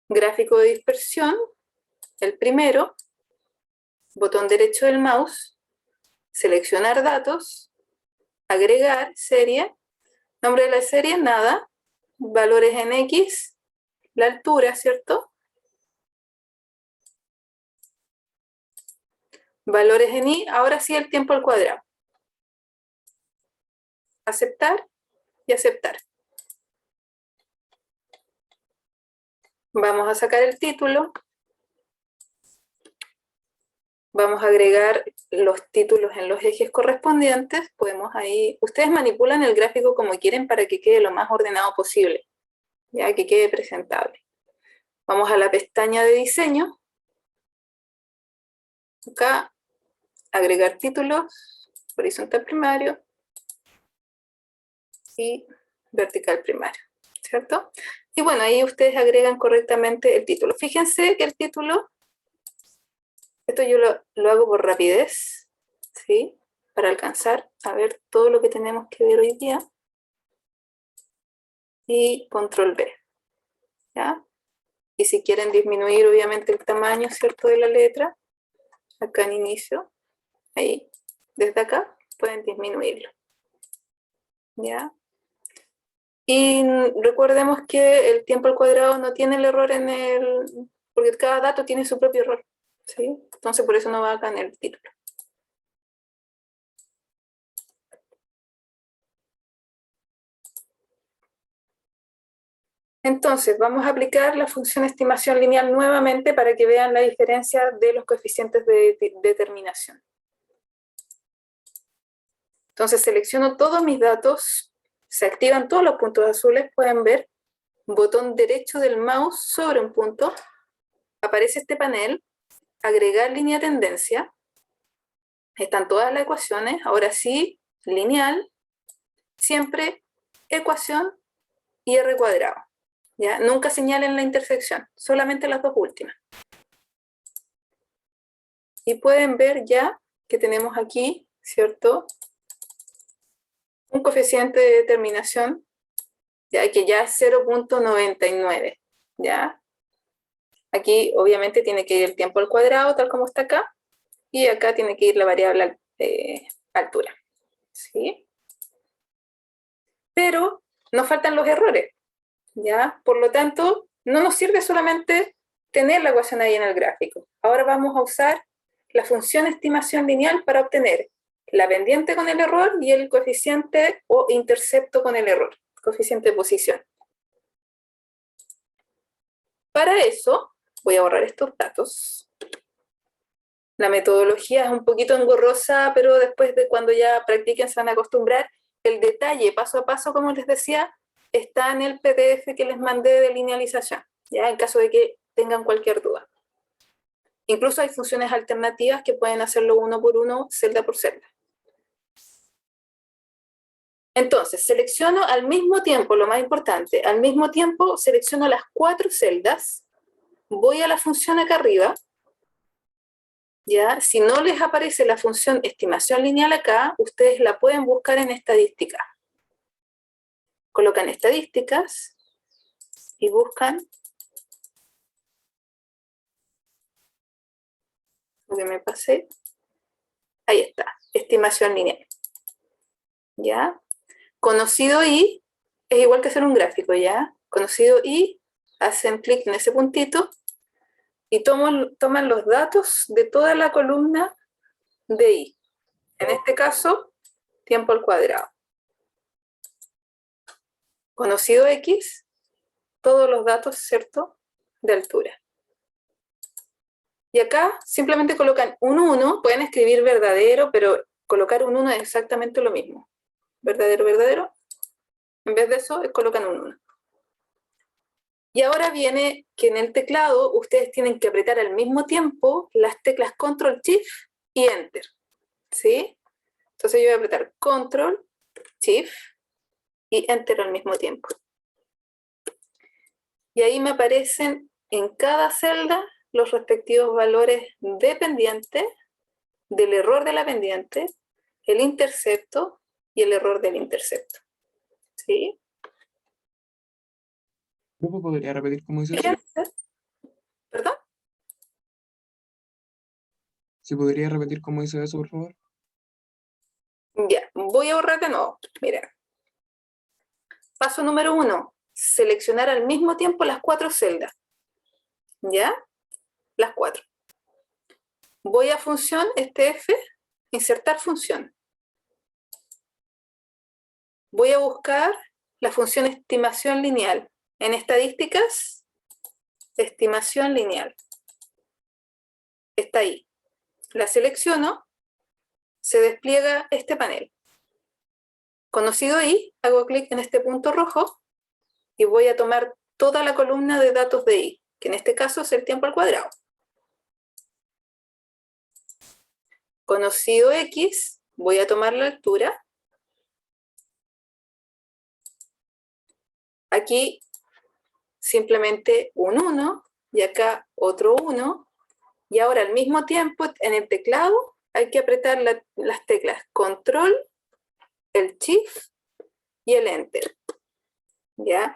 gráfico de dispersión, el primero, botón derecho del mouse, seleccionar datos, agregar serie, nombre de la serie, nada, valores en X, la altura, ¿cierto? Valores en Y, ahora sí el tiempo al cuadrado. Aceptar y aceptar. Vamos a sacar el título. Vamos a agregar los títulos en los ejes correspondientes. Podemos ahí, ustedes manipulan el gráfico como quieren para que quede lo más ordenado posible, ya que quede presentable. Vamos a la pestaña de diseño. Acá, agregar títulos, horizontal primario y vertical primario, ¿cierto? Y bueno, ahí ustedes agregan correctamente el título. Fíjense que el título, esto yo lo hago por rapidez, ¿sí? Para alcanzar a ver todo lo que tenemos que ver hoy día. Y control B, ¿ya? Y si quieren disminuir obviamente el tamaño, ¿cierto? De la letra, acá en inicio, ahí, desde acá, pueden disminuirlo, ¿ya? Y recordemos que el tiempo al cuadrado no tiene el error en el, porque cada dato tiene su propio error, ¿sí? Entonces por eso no va acá en el título. Entonces vamos a aplicar la función estimación lineal nuevamente para que vean la diferencia de los coeficientes de determinación. Entonces selecciono todos mis datos, se activan todos los puntos azules, pueden ver, botón derecho del mouse sobre un punto, aparece este panel, agregar línea de tendencia, están todas las ecuaciones, ahora sí, lineal, siempre ecuación y r cuadrado. ¿Ya? Nunca señalen la intersección, solamente las dos últimas. Y pueden ver ya que tenemos aquí, ¿cierto? Un coeficiente de determinación, ya que ya es 0,99, ¿ya? Aquí obviamente tiene que ir el tiempo al cuadrado, tal como está acá, y acá tiene que ir la variable altura, ¿sí? Pero nos faltan los errores, ¿ya? Por lo tanto, no nos sirve solamente tener la ecuación ahí en el gráfico. Ahora vamos a usar la función estimación lineal para obtener la pendiente con el error y el coeficiente o intercepto con el error, coeficiente de posición. Para eso, voy a borrar estos datos. La metodología es un poquito engorrosa, pero después de cuando ya practiquen se van a acostumbrar. El detalle, paso a paso, como les decía, está en el PDF que les mandé de linealización, ya en caso de que tengan cualquier duda. Incluso hay funciones alternativas que pueden hacerlo uno por uno, celda por celda. Entonces, selecciono al mismo tiempo, lo más importante, al mismo tiempo selecciono las 4 celdas, voy a la función acá arriba, ¿ya? Si no les aparece la función estimación lineal acá, ustedes la pueden buscar en estadística. Colocan estadísticas y buscan, lo que me pasé, ahí está, estimación lineal, ¿ya? Conocido y, es igual que hacer un gráfico, ¿ya? Conocido y, hacen clic en ese puntito y toman los datos de toda la columna de I. En este caso, tiempo al cuadrado. Conocido X, todos los datos, ¿cierto?, de altura. Y acá simplemente colocan un 1, pueden escribir verdadero, pero colocar un 1 es exactamente lo mismo. Verdadero, verdadero. En vez de eso, colocan un 1. Y ahora viene que en el teclado ustedes tienen que apretar al mismo tiempo las teclas Control, Shift y Enter. ¿Sí? Entonces yo voy a apretar Control, Shift y Enter al mismo tiempo. Y ahí me aparecen en cada celda los respectivos valores de pendiente, del error de la pendiente, el intercepto y el error del intercepto. ¿Sí? ¿Podría repetir cómo hizo eso? Fíjense. ¿Perdón? ¿Sí podría repetir cómo hizo eso, por favor? Ya, voy a borrar de nuevo. Miren. Paso número 1. Seleccionar al mismo tiempo las 4 celdas. ¿Ya? Las 4. Voy a función, F, insertar función. Voy a buscar la función estimación lineal. En estadísticas, estimación lineal. Está ahí. La selecciono, se despliega este panel. Conocido I, hago clic en este punto rojo y voy a tomar toda la columna de datos de I, que en este caso es el tiempo al cuadrado. Conocido X, voy a tomar la altura. Aquí simplemente un 1 y acá otro 1. Y ahora al mismo tiempo en el teclado hay que apretar las teclas Control, el Shift y el Enter. ¿Ya?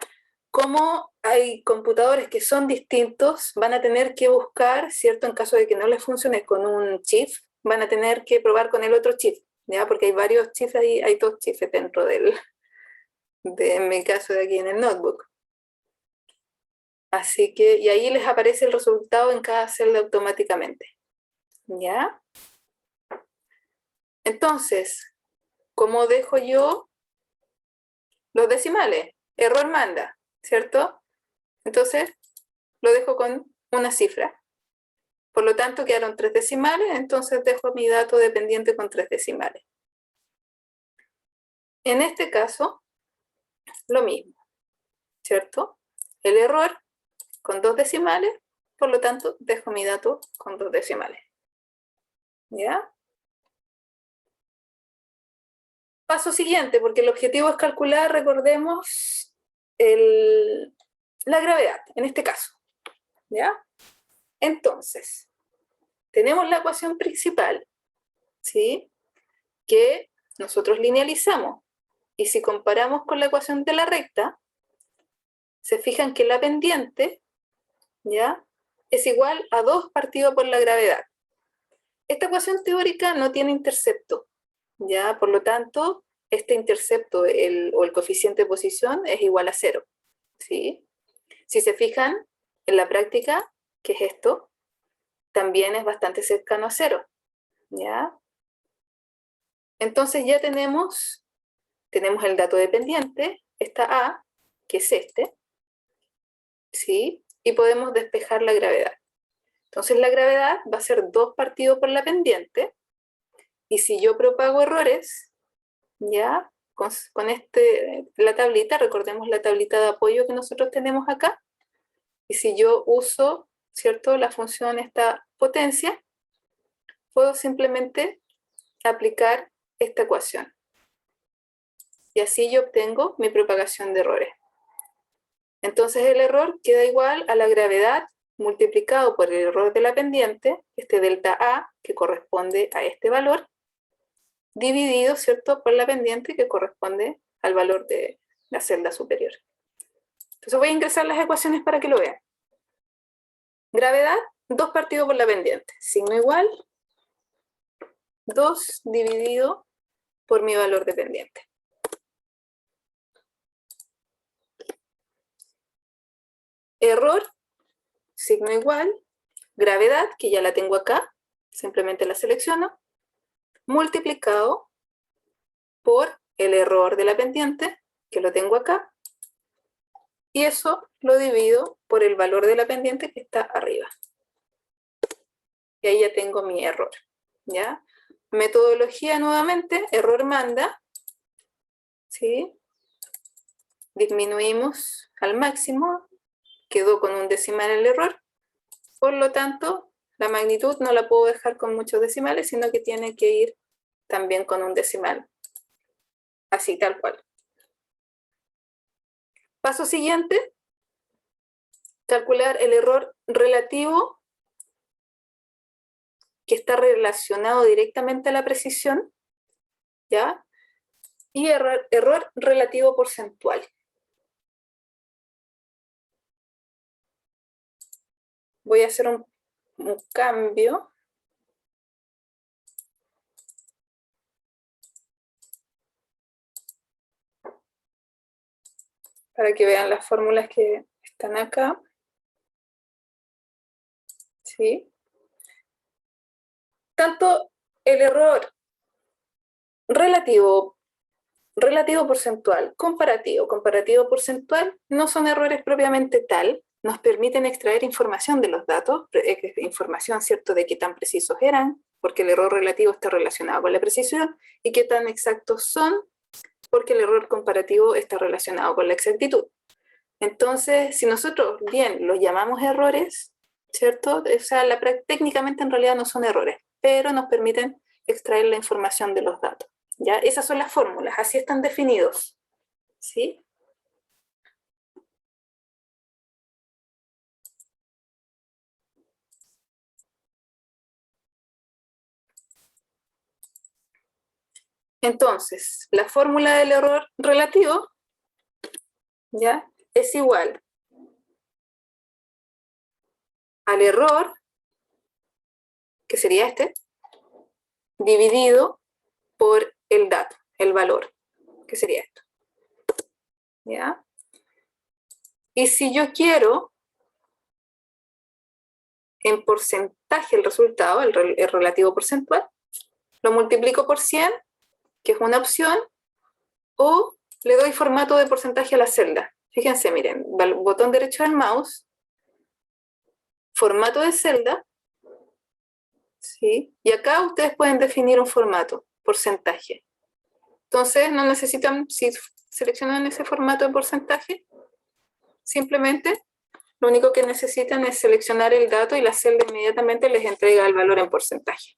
Como hay computadores que son distintos, van a tener que buscar, ¿cierto? En caso de que no les funcione con un Shift, van a tener que probar con el otro Shift, ¿ya? Porque hay varios Shifts ahí, hay 2 Shifts dentro en mi caso de aquí en el notebook. Así que, y ahí les aparece el resultado en cada celda automáticamente. ¿Ya? Entonces, ¿cómo dejo yo los decimales? Error manda, ¿cierto? Entonces, lo dejo con una cifra. Por lo tanto, quedaron 3 decimales, entonces dejo mi dato dependiente con 3 decimales. En este caso, lo mismo, ¿cierto? El error con 2 decimales, por lo tanto, dejo mi dato con 2 decimales. ¿Ya? Paso siguiente, porque el objetivo es calcular, recordemos, la gravedad, en este caso. ¿Ya? Entonces, tenemos la ecuación principal, ¿sí? Que nosotros linealizamos. Y si comparamos con la ecuación de la recta, se fijan que la pendiente, ¿ya?, es igual a 2 partido por la gravedad. Esta ecuación teórica no tiene intercepto, ¿ya? Por lo tanto, este intercepto o el coeficiente de posición es igual a 0, ¿sí? Si se fijan, en la práctica, ¿qué es esto? También es bastante cercano a 0, ¿ya? Entonces ya tenemos el dato dependiente, esta A, que es este, ¿sí? Y podemos despejar la gravedad. Entonces la gravedad va a ser 2 partido por la pendiente, y si yo propago errores, ¿ya? con la tablita, recordemos la tablita de apoyo que nosotros tenemos acá, y si yo uso, ¿cierto?, la función esta potencia, puedo simplemente aplicar esta ecuación. Y así yo obtengo mi propagación de errores. Entonces el error queda igual a la gravedad multiplicado por el error de la pendiente, este delta A, que corresponde a este valor, dividido, ¿cierto?, por la pendiente, que corresponde al valor de la celda superior. Entonces voy a ingresar las ecuaciones para que lo vean. Gravedad, 2 partido por la pendiente. Signo igual, 2 dividido por mi valor de pendiente. Error, signo igual, gravedad, que ya la tengo acá, simplemente la selecciono, multiplicado por el error de la pendiente, que lo tengo acá, y eso lo divido por el valor de la pendiente que está arriba. Y ahí ya tengo mi error, ¿ya? Metodología nuevamente, error manda, ¿sí? Disminuimos al máximo, quedó con un decimal el error, por lo tanto, la magnitud no la puedo dejar con muchos decimales, sino que tiene que ir también con un decimal, así tal cual. Paso siguiente, calcular el error relativo que está relacionado directamente a la precisión, ¿ya? Y error relativo porcentual. Voy a hacer un cambio. Para que vean las fórmulas que están acá. ¿Sí? Tanto el error relativo porcentual, comparativo porcentual, no son errores propiamente tal, nos permiten extraer información de los datos, información, ¿cierto?, de qué tan precisos eran, porque el error relativo está relacionado con la precisión, y qué tan exactos son, porque el error comparativo está relacionado con la exactitud. Entonces, si nosotros bien los llamamos errores, ¿cierto? O sea, técnicamente en realidad no son errores, pero nos permiten extraer la información de los datos, ¿ya? Esas son las fórmulas, así están definidos, ¿sí? Entonces, la fórmula del error relativo, ¿ya?, es igual al error, que sería este, dividido por el dato, el valor, que sería esto, ¿ya? Y si yo quiero en porcentaje el resultado, el relativo porcentual, lo multiplico por 100, que es una opción, o le doy formato de porcentaje a la celda. Fíjense, miren, botón derecho del mouse, formato de celda, ¿sí? Y acá ustedes pueden definir un formato, porcentaje. Entonces no necesitan, si seleccionan ese formato de porcentaje, simplemente lo único que necesitan es seleccionar el dato y la celda inmediatamente les entrega el valor en porcentaje.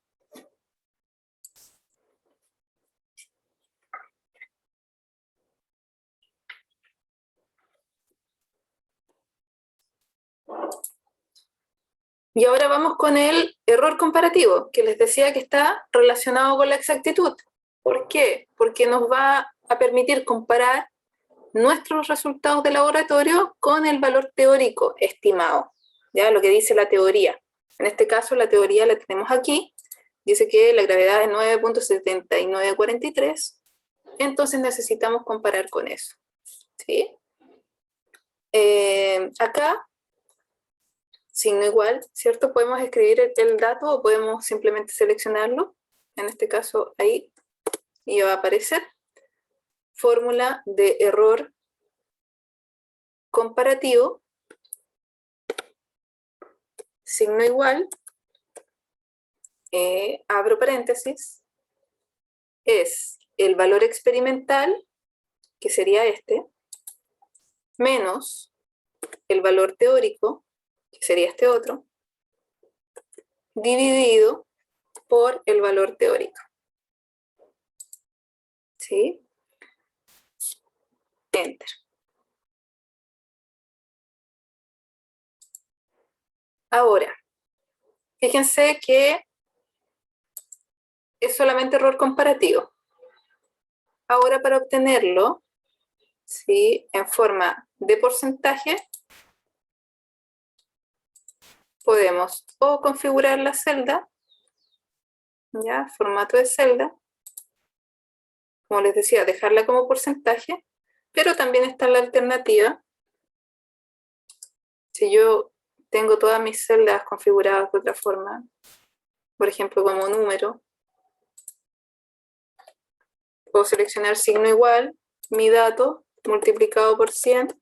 Y ahora vamos con el error comparativo, que les decía que está relacionado con la exactitud. ¿Por qué? Porque nos va a permitir comparar nuestros resultados de laboratorio con el valor teórico estimado, ¿ya? Lo que dice la teoría. En este caso, la teoría la tenemos aquí. Dice que la gravedad es 9.7943. Entonces necesitamos comparar con eso, ¿sí? Acá, signo igual, ¿cierto? Podemos escribir el dato o podemos simplemente seleccionarlo. En este caso, ahí, y va a aparecer. Fórmula de error comparativo, signo igual, abro paréntesis, es el valor experimental, que sería este, menos el valor teórico, que sería este otro, dividido por el valor teórico. ¿Sí? Enter. Ahora, fíjense que es solamente error comparativo. Ahora, para obtenerlo, ¿sí?, en forma de porcentaje, podemos o configurar la celda, ya, formato de celda, como les decía, dejarla como porcentaje, pero también está la alternativa. Si yo tengo todas mis celdas configuradas de otra forma, por ejemplo, como número, puedo seleccionar signo igual, mi dato multiplicado por 100,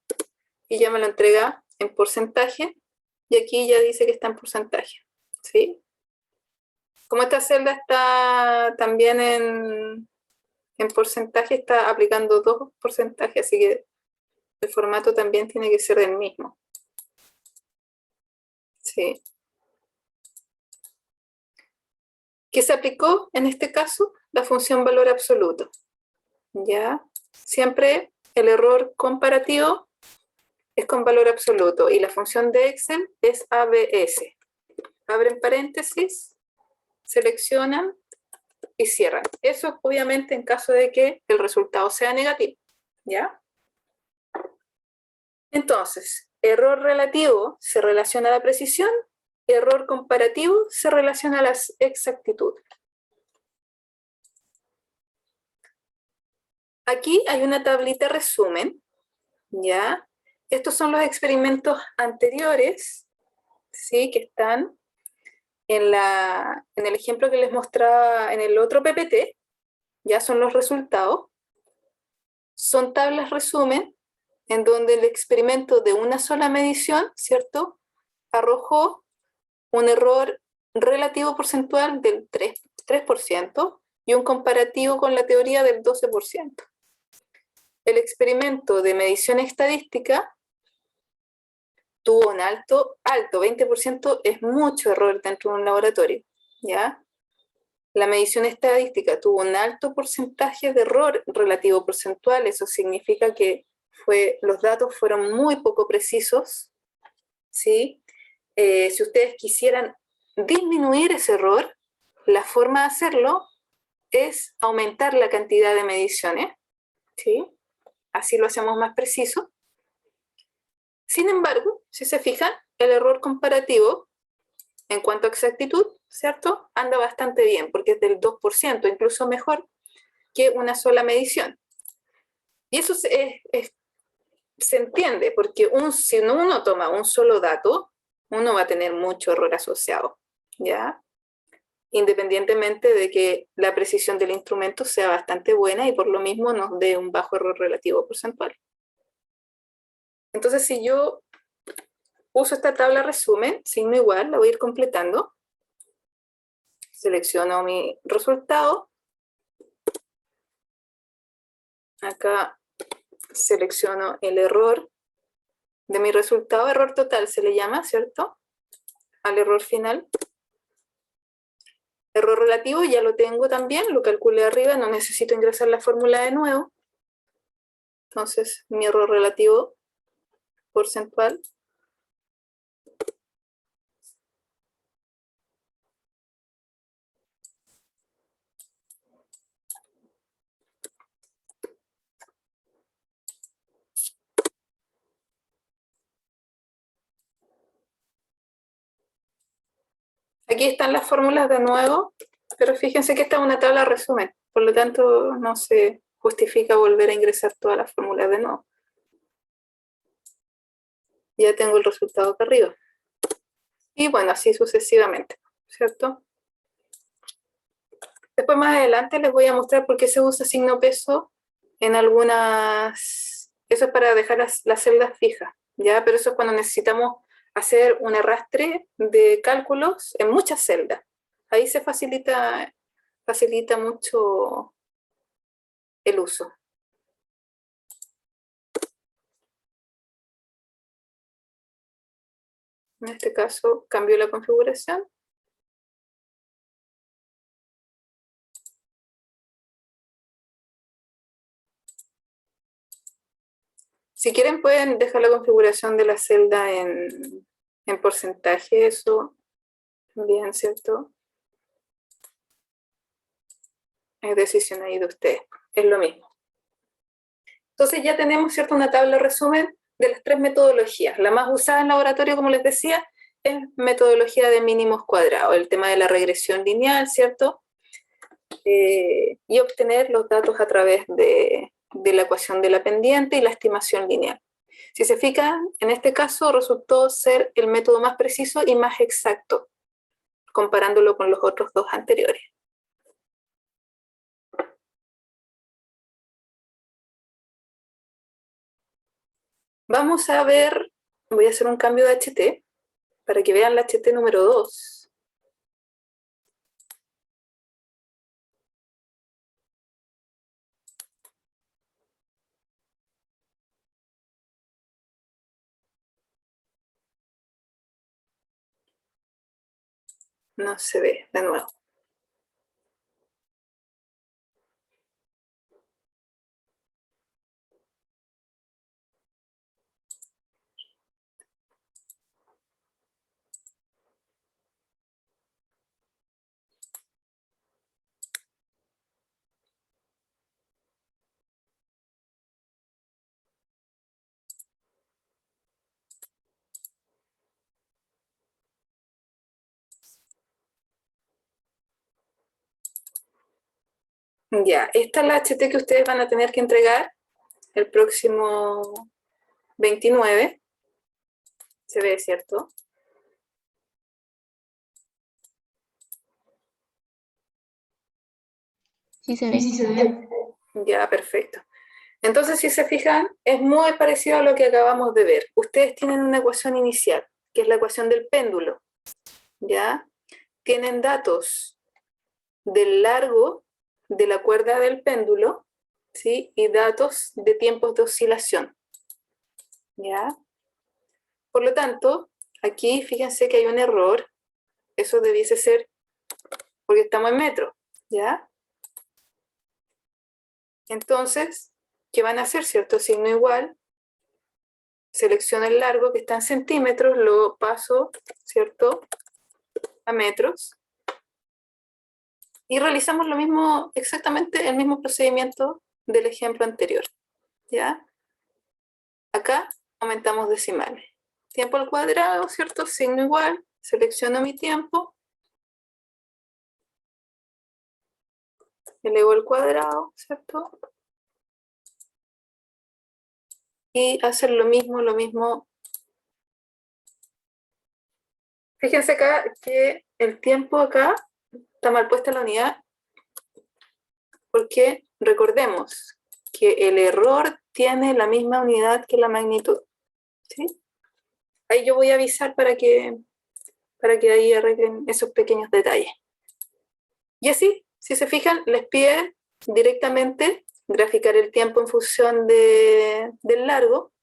y ya me lo entrega en porcentaje, y aquí ya dice que está en porcentaje, ¿sí? Como esta celda está también en porcentaje, está aplicando 2 porcentajes, así que el formato también tiene que ser el mismo. ¿Sí? ¿Qué se aplicó en este caso? La función valor absoluto. ¿Ya? Siempre el error comparativo es con valor absoluto y la función de Excel es ABS. Abren paréntesis, seleccionan y cierran. Eso es obviamente en caso de que el resultado sea negativo. ¿Ya? Entonces, error relativo se relaciona a la precisión, error comparativo se relaciona a la exactitud. Aquí hay una tablita resumen, ¿ya? Estos son los experimentos anteriores, ¿sí?, que están en el ejemplo que les mostraba en el otro PPT, ya son los resultados. Son tablas resumen en donde el experimento de una sola medición, ¿cierto?, arrojó un error relativo porcentual del 3% y un comparativo con la teoría del 12%. El experimento de medición estadística tuvo un alto, 20% es mucho error dentro de un laboratorio, ¿ya? La medición estadística tuvo un alto porcentaje de error relativo porcentual, eso significa que los datos fueron muy poco precisos, ¿sí? Si ustedes quisieran disminuir ese error, la forma de hacerlo es aumentar la cantidad de mediciones, ¿sí? Así lo hacemos más preciso. Sin embargo, si se fijan, el error comparativo en cuanto a exactitud, ¿cierto?, anda bastante bien, porque es del 2%, incluso mejor que una sola medición. Y eso se entiende, porque si uno toma un solo dato, uno va a tener mucho error asociado, ¿ya? Independientemente de que la precisión del instrumento sea bastante buena y por lo mismo nos dé un bajo error relativo porcentual. Entonces, si yo uso esta tabla resumen, signo igual, la voy a ir completando. Selecciono mi resultado. Acá selecciono el error de mi resultado, error total se le llama, ¿cierto?, al error final. Error relativo ya lo tengo también, lo calculé arriba, no necesito ingresar la fórmula de nuevo. Entonces, mi error relativo porcentual aquí están las fórmulas de nuevo, pero fíjense que esta es una tabla resumen, por lo tanto no se justifica volver a ingresar todas las fórmulas de nuevo. Ya tengo el resultado acá arriba. Y bueno, así sucesivamente, ¿cierto? Después más adelante les voy a mostrar por qué se usa signo peso en algunas... Eso es para dejar las celdas fijas, ¿ya? Pero eso es cuando necesitamos hacer un arrastre de cálculos en muchas celdas. Ahí se facilita mucho el uso. En este caso, cambio la configuración. Si quieren, pueden dejar la configuración de la celda en porcentaje, eso también, ¿cierto? Es decisión ahí de ustedes, es lo mismo. Entonces ya tenemos, ¿cierto?, una tabla resumen de las 3 metodologías. La más usada en laboratorio, como les decía, es metodología de mínimos cuadrados, el tema de la regresión lineal, ¿cierto? Y obtener los datos a través de la ecuación de la pendiente y la estimación lineal. Si se fijan, en este caso resultó ser el método más preciso y más exacto, comparándolo con los otros 2 anteriores. Vamos a ver, voy a hacer un cambio de HT para que vean la HT número 2. No se ve de nuevo. Ya, esta es la HT que ustedes van a tener que entregar el próximo 29. Se ve, ¿cierto? Sí se ve. Sí, se ve. Ya, perfecto. Entonces, si se fijan, es muy parecido a lo que acabamos de ver. Ustedes tienen una ecuación inicial, que es la ecuación del péndulo, ¿ya? Tienen datos del largo de la cuerda del péndulo, ¿sí? Y datos de tiempos de oscilación, ¿ya? Por lo tanto, aquí fíjense que hay un error. Eso debiese ser porque estamos en metro, ¿ya? Entonces, ¿qué van a hacer? ¿Cierto? Signo igual. Selecciono el largo que está en centímetros, lo paso, ¿cierto?, a metros. Y realizamos lo mismo, exactamente el mismo procedimiento del ejemplo anterior, ¿ya? Acá aumentamos decimales. Tiempo al cuadrado, ¿cierto? Signo igual, selecciono mi tiempo, elevo al cuadrado, ¿cierto? Y hacer lo mismo. Fíjense acá que el tiempo acá está mal puesta la unidad, porque recordemos que el error tiene la misma unidad que la magnitud, ¿sí? Ahí yo voy a avisar para que ahí arreglen esos pequeños detalles. Y así, si se fijan, les pide directamente graficar el tiempo en función del largo,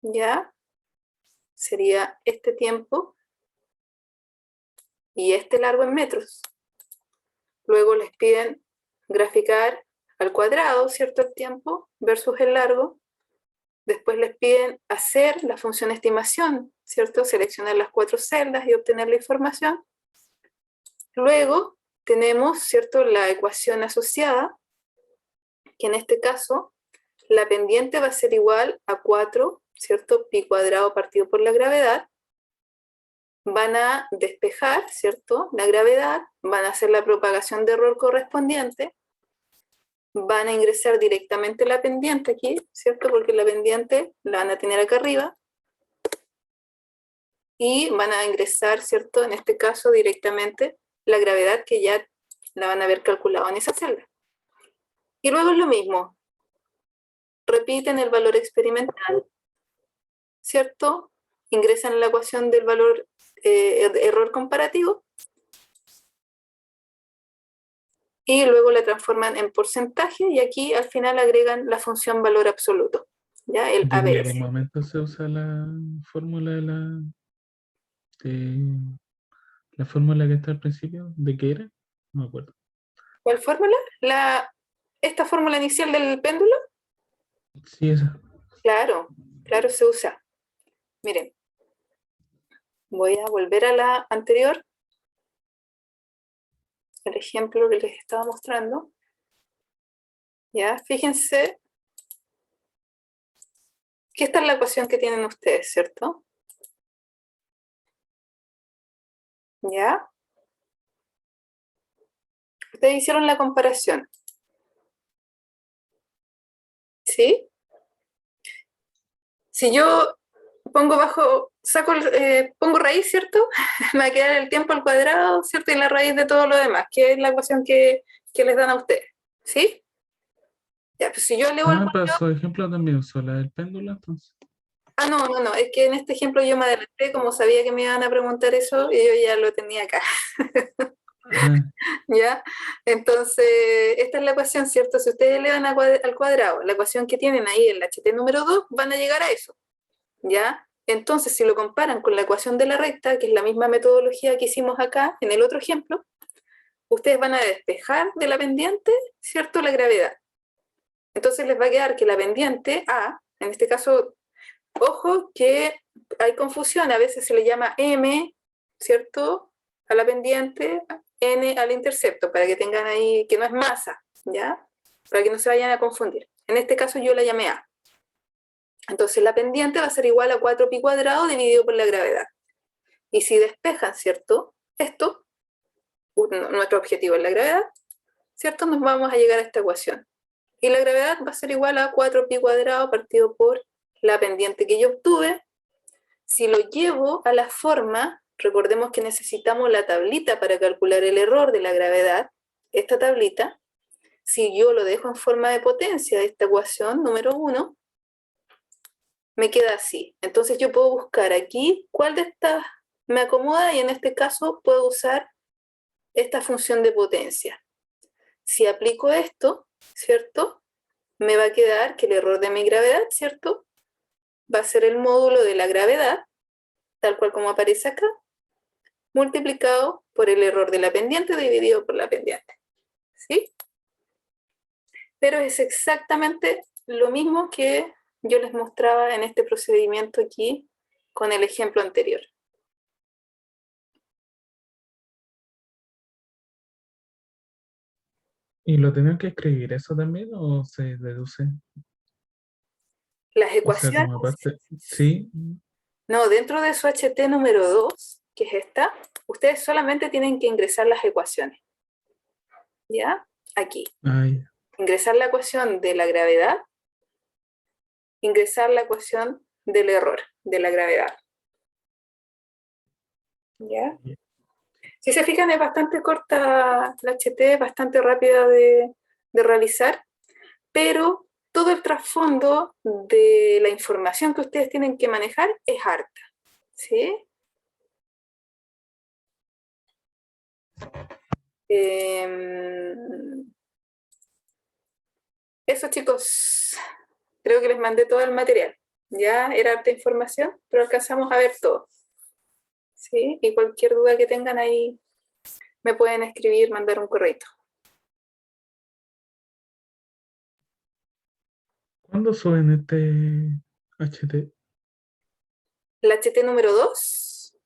¿ya? Sería este tiempo y este largo en metros. Luego les piden graficar al cuadrado, ¿cierto?, el tiempo versus el largo. Después les piden hacer la función estimación, ¿cierto? Seleccionar las 4 celdas y obtener la información. Luego tenemos, ¿cierto?, la ecuación asociada, que en este caso la pendiente va a ser igual a 4, ¿cierto?, pi cuadrado partido por la gravedad. Van a despejar, ¿cierto?, la gravedad, van a hacer la propagación de error correspondiente, van a ingresar directamente la pendiente aquí, ¿cierto?, porque la pendiente la van a tener acá arriba, y van a ingresar, ¿cierto?, en este caso directamente la gravedad que ya la van a haber calculado en esa celda. Y luego es lo mismo, repiten el valor experimental, ¿cierto? Ingresan la ecuación del valor error comparativo y luego la transforman en porcentaje y aquí al final agregan la función valor absoluto, ¿ya? El ¿Y en qué ABS. momento se usa la fórmula de la fórmula que está al principio? ¿De qué era? No me acuerdo. ¿Cuál fórmula? Esta fórmula inicial del péndulo, Sí, esa. claro, claro se usa. Miren, voy a volver a la anterior, el ejemplo que les estaba mostrando. Ya, fíjense que esta es la ecuación que tienen ustedes, ¿cierto? ¿Ya? Ustedes hicieron la comparación, ¿sí? Si yo pongo pongo raíz, ¿cierto? Me va a quedar el tiempo al cuadrado, ¿cierto? Y la raíz de todo lo demás, que es la ecuación que les dan a ustedes, ¿sí? Ya, pues si yo elevo el... Para su ejemplo también usó la del péndulo, entonces. No, es que en este ejemplo yo me adelanté, como sabía que me iban a preguntar eso, y yo ya lo tenía acá. Ah, ¿Ya? Entonces, esta es la ecuación, ¿cierto? Si ustedes elevan al cuadrado la ecuación que tienen ahí, el HT número 2, van a llegar a eso, ¿ya? Entonces, si lo comparan con la ecuación de la recta, que es la misma metodología que hicimos acá, en el otro ejemplo, ustedes van a despejar de la pendiente, ¿cierto?, la gravedad. Entonces les va a quedar que la pendiente A, en este caso, ojo que hay confusión, a veces se le llama M, ¿cierto?, a la pendiente, N al intercepto, para que tengan ahí, que no es masa, ¿ya? Para que no se vayan a confundir. En este caso yo la llamé A. Entonces la pendiente va a ser igual a 4pi cuadrado dividido por la gravedad. Y si despejan, ¿cierto?, esto, nuestro objetivo es la gravedad, ¿cierto?, nos vamos a llegar a esta ecuación. Y la gravedad va a ser igual a 4pi cuadrado partido por la pendiente que yo obtuve. Si lo llevo a la forma, recordemos que necesitamos la tablita para calcular el error de la gravedad, esta tablita, si yo lo dejo en forma de potencia de esta ecuación número 1, me queda así. Entonces yo puedo buscar aquí cuál de estas me acomoda y en este caso puedo usar esta función de potencia. Si aplico esto, ¿cierto?, me va a quedar que el error de mi gravedad, ¿cierto?, va a ser el módulo de la gravedad, tal cual como aparece acá, multiplicado por el error de la pendiente dividido por la pendiente. ¿Sí? Pero es exactamente lo mismo que yo les mostraba en este procedimiento aquí con el ejemplo anterior. ¿y lo tenían que escribir eso también o se deduce? Las O sea, ecuaciones, como aparte, sí. no, dentro de su HT número 2, que es esta, ustedes solamente tienen que ingresar las ecuaciones. ¿Ya? Aquí. Ay, Ingresar la ecuación de la gravedad, ingresar la ecuación del error de la gravedad. ¿Ya? Si se fijan, es bastante corta la HT, bastante rápida de realizar, pero todo el trasfondo de la información que ustedes tienen que manejar es harta. ¿Sí? Eso, chicos, creo que les mandé todo el material. Ya era harta información, pero alcanzamos a ver todo. ¿Sí? Y cualquier duda que tengan ahí, me pueden escribir, mandar un correo. ¿cuándo suben este HT? El HT número 2,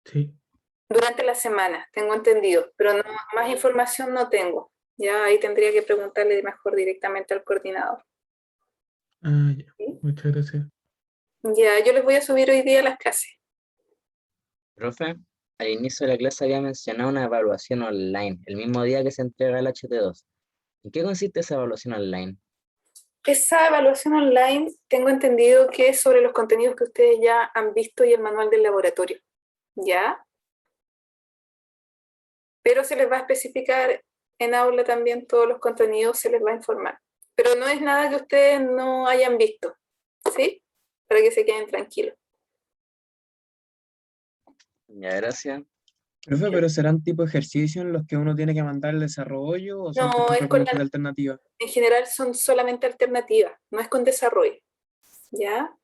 Sí. durante la semana, tengo entendido, pero no, más información no tengo. Ya ahí tendría que preguntarle mejor directamente al coordinador. Ah, ya. ¿Sí? Muchas gracias. Ya, yo les voy a subir hoy día las clases. Profe, al inicio de la clase había mencionado una evaluación online, el mismo día que se entrega el HT2. ¿En qué consiste esa evaluación online? Esa evaluación online, tengo entendido que es sobre los contenidos que ustedes ya han visto y el manual del laboratorio. ¿Ya? Pero se les va a especificar en aula también todos los contenidos, se les va a informar. Pero no es nada que ustedes no hayan visto, ¿sí? Para que se queden tranquilos. Ya, gracias. Profe, pero ¿serán tipo ejercicios en los que uno tiene que mandar el desarrollo o son No, tipo es con preguntas de alternativa? en general son solamente alternativas, no es con desarrollo, ¿ya?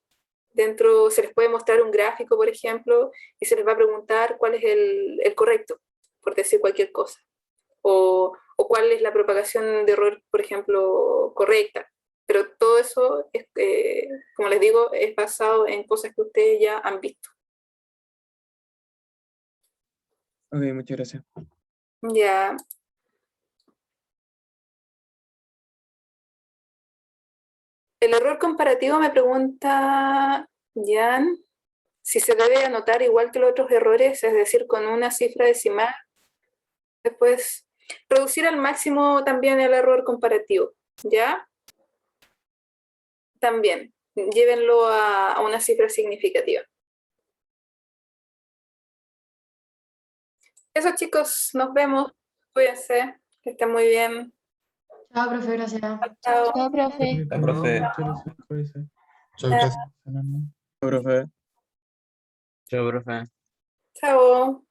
Dentro se les puede mostrar un gráfico, por ejemplo, y se les va a preguntar cuál es el correcto, por decir cualquier cosa. O cuál es la propagación de error, por ejemplo, correcta. Pero todo eso, es, como les digo, es basado en cosas que ustedes ya han visto. Ok, muchas gracias. Ya. El error comparativo me pregunta Jan si se debe anotar igual que los otros errores, es decir, con una cifra decimal. Después, reducir al máximo también el error comparativo, ¿ya? También, llévenlo a una cifra significativa. Eso, chicos, nos vemos. Cuídense, que estén muy bien. Chao, profe, gracias. Chao. Chao, profe. Profe, profe. muchas gracias, cuídese. Muchas gracias. Fernando. Profe. Chao, profe. Chao.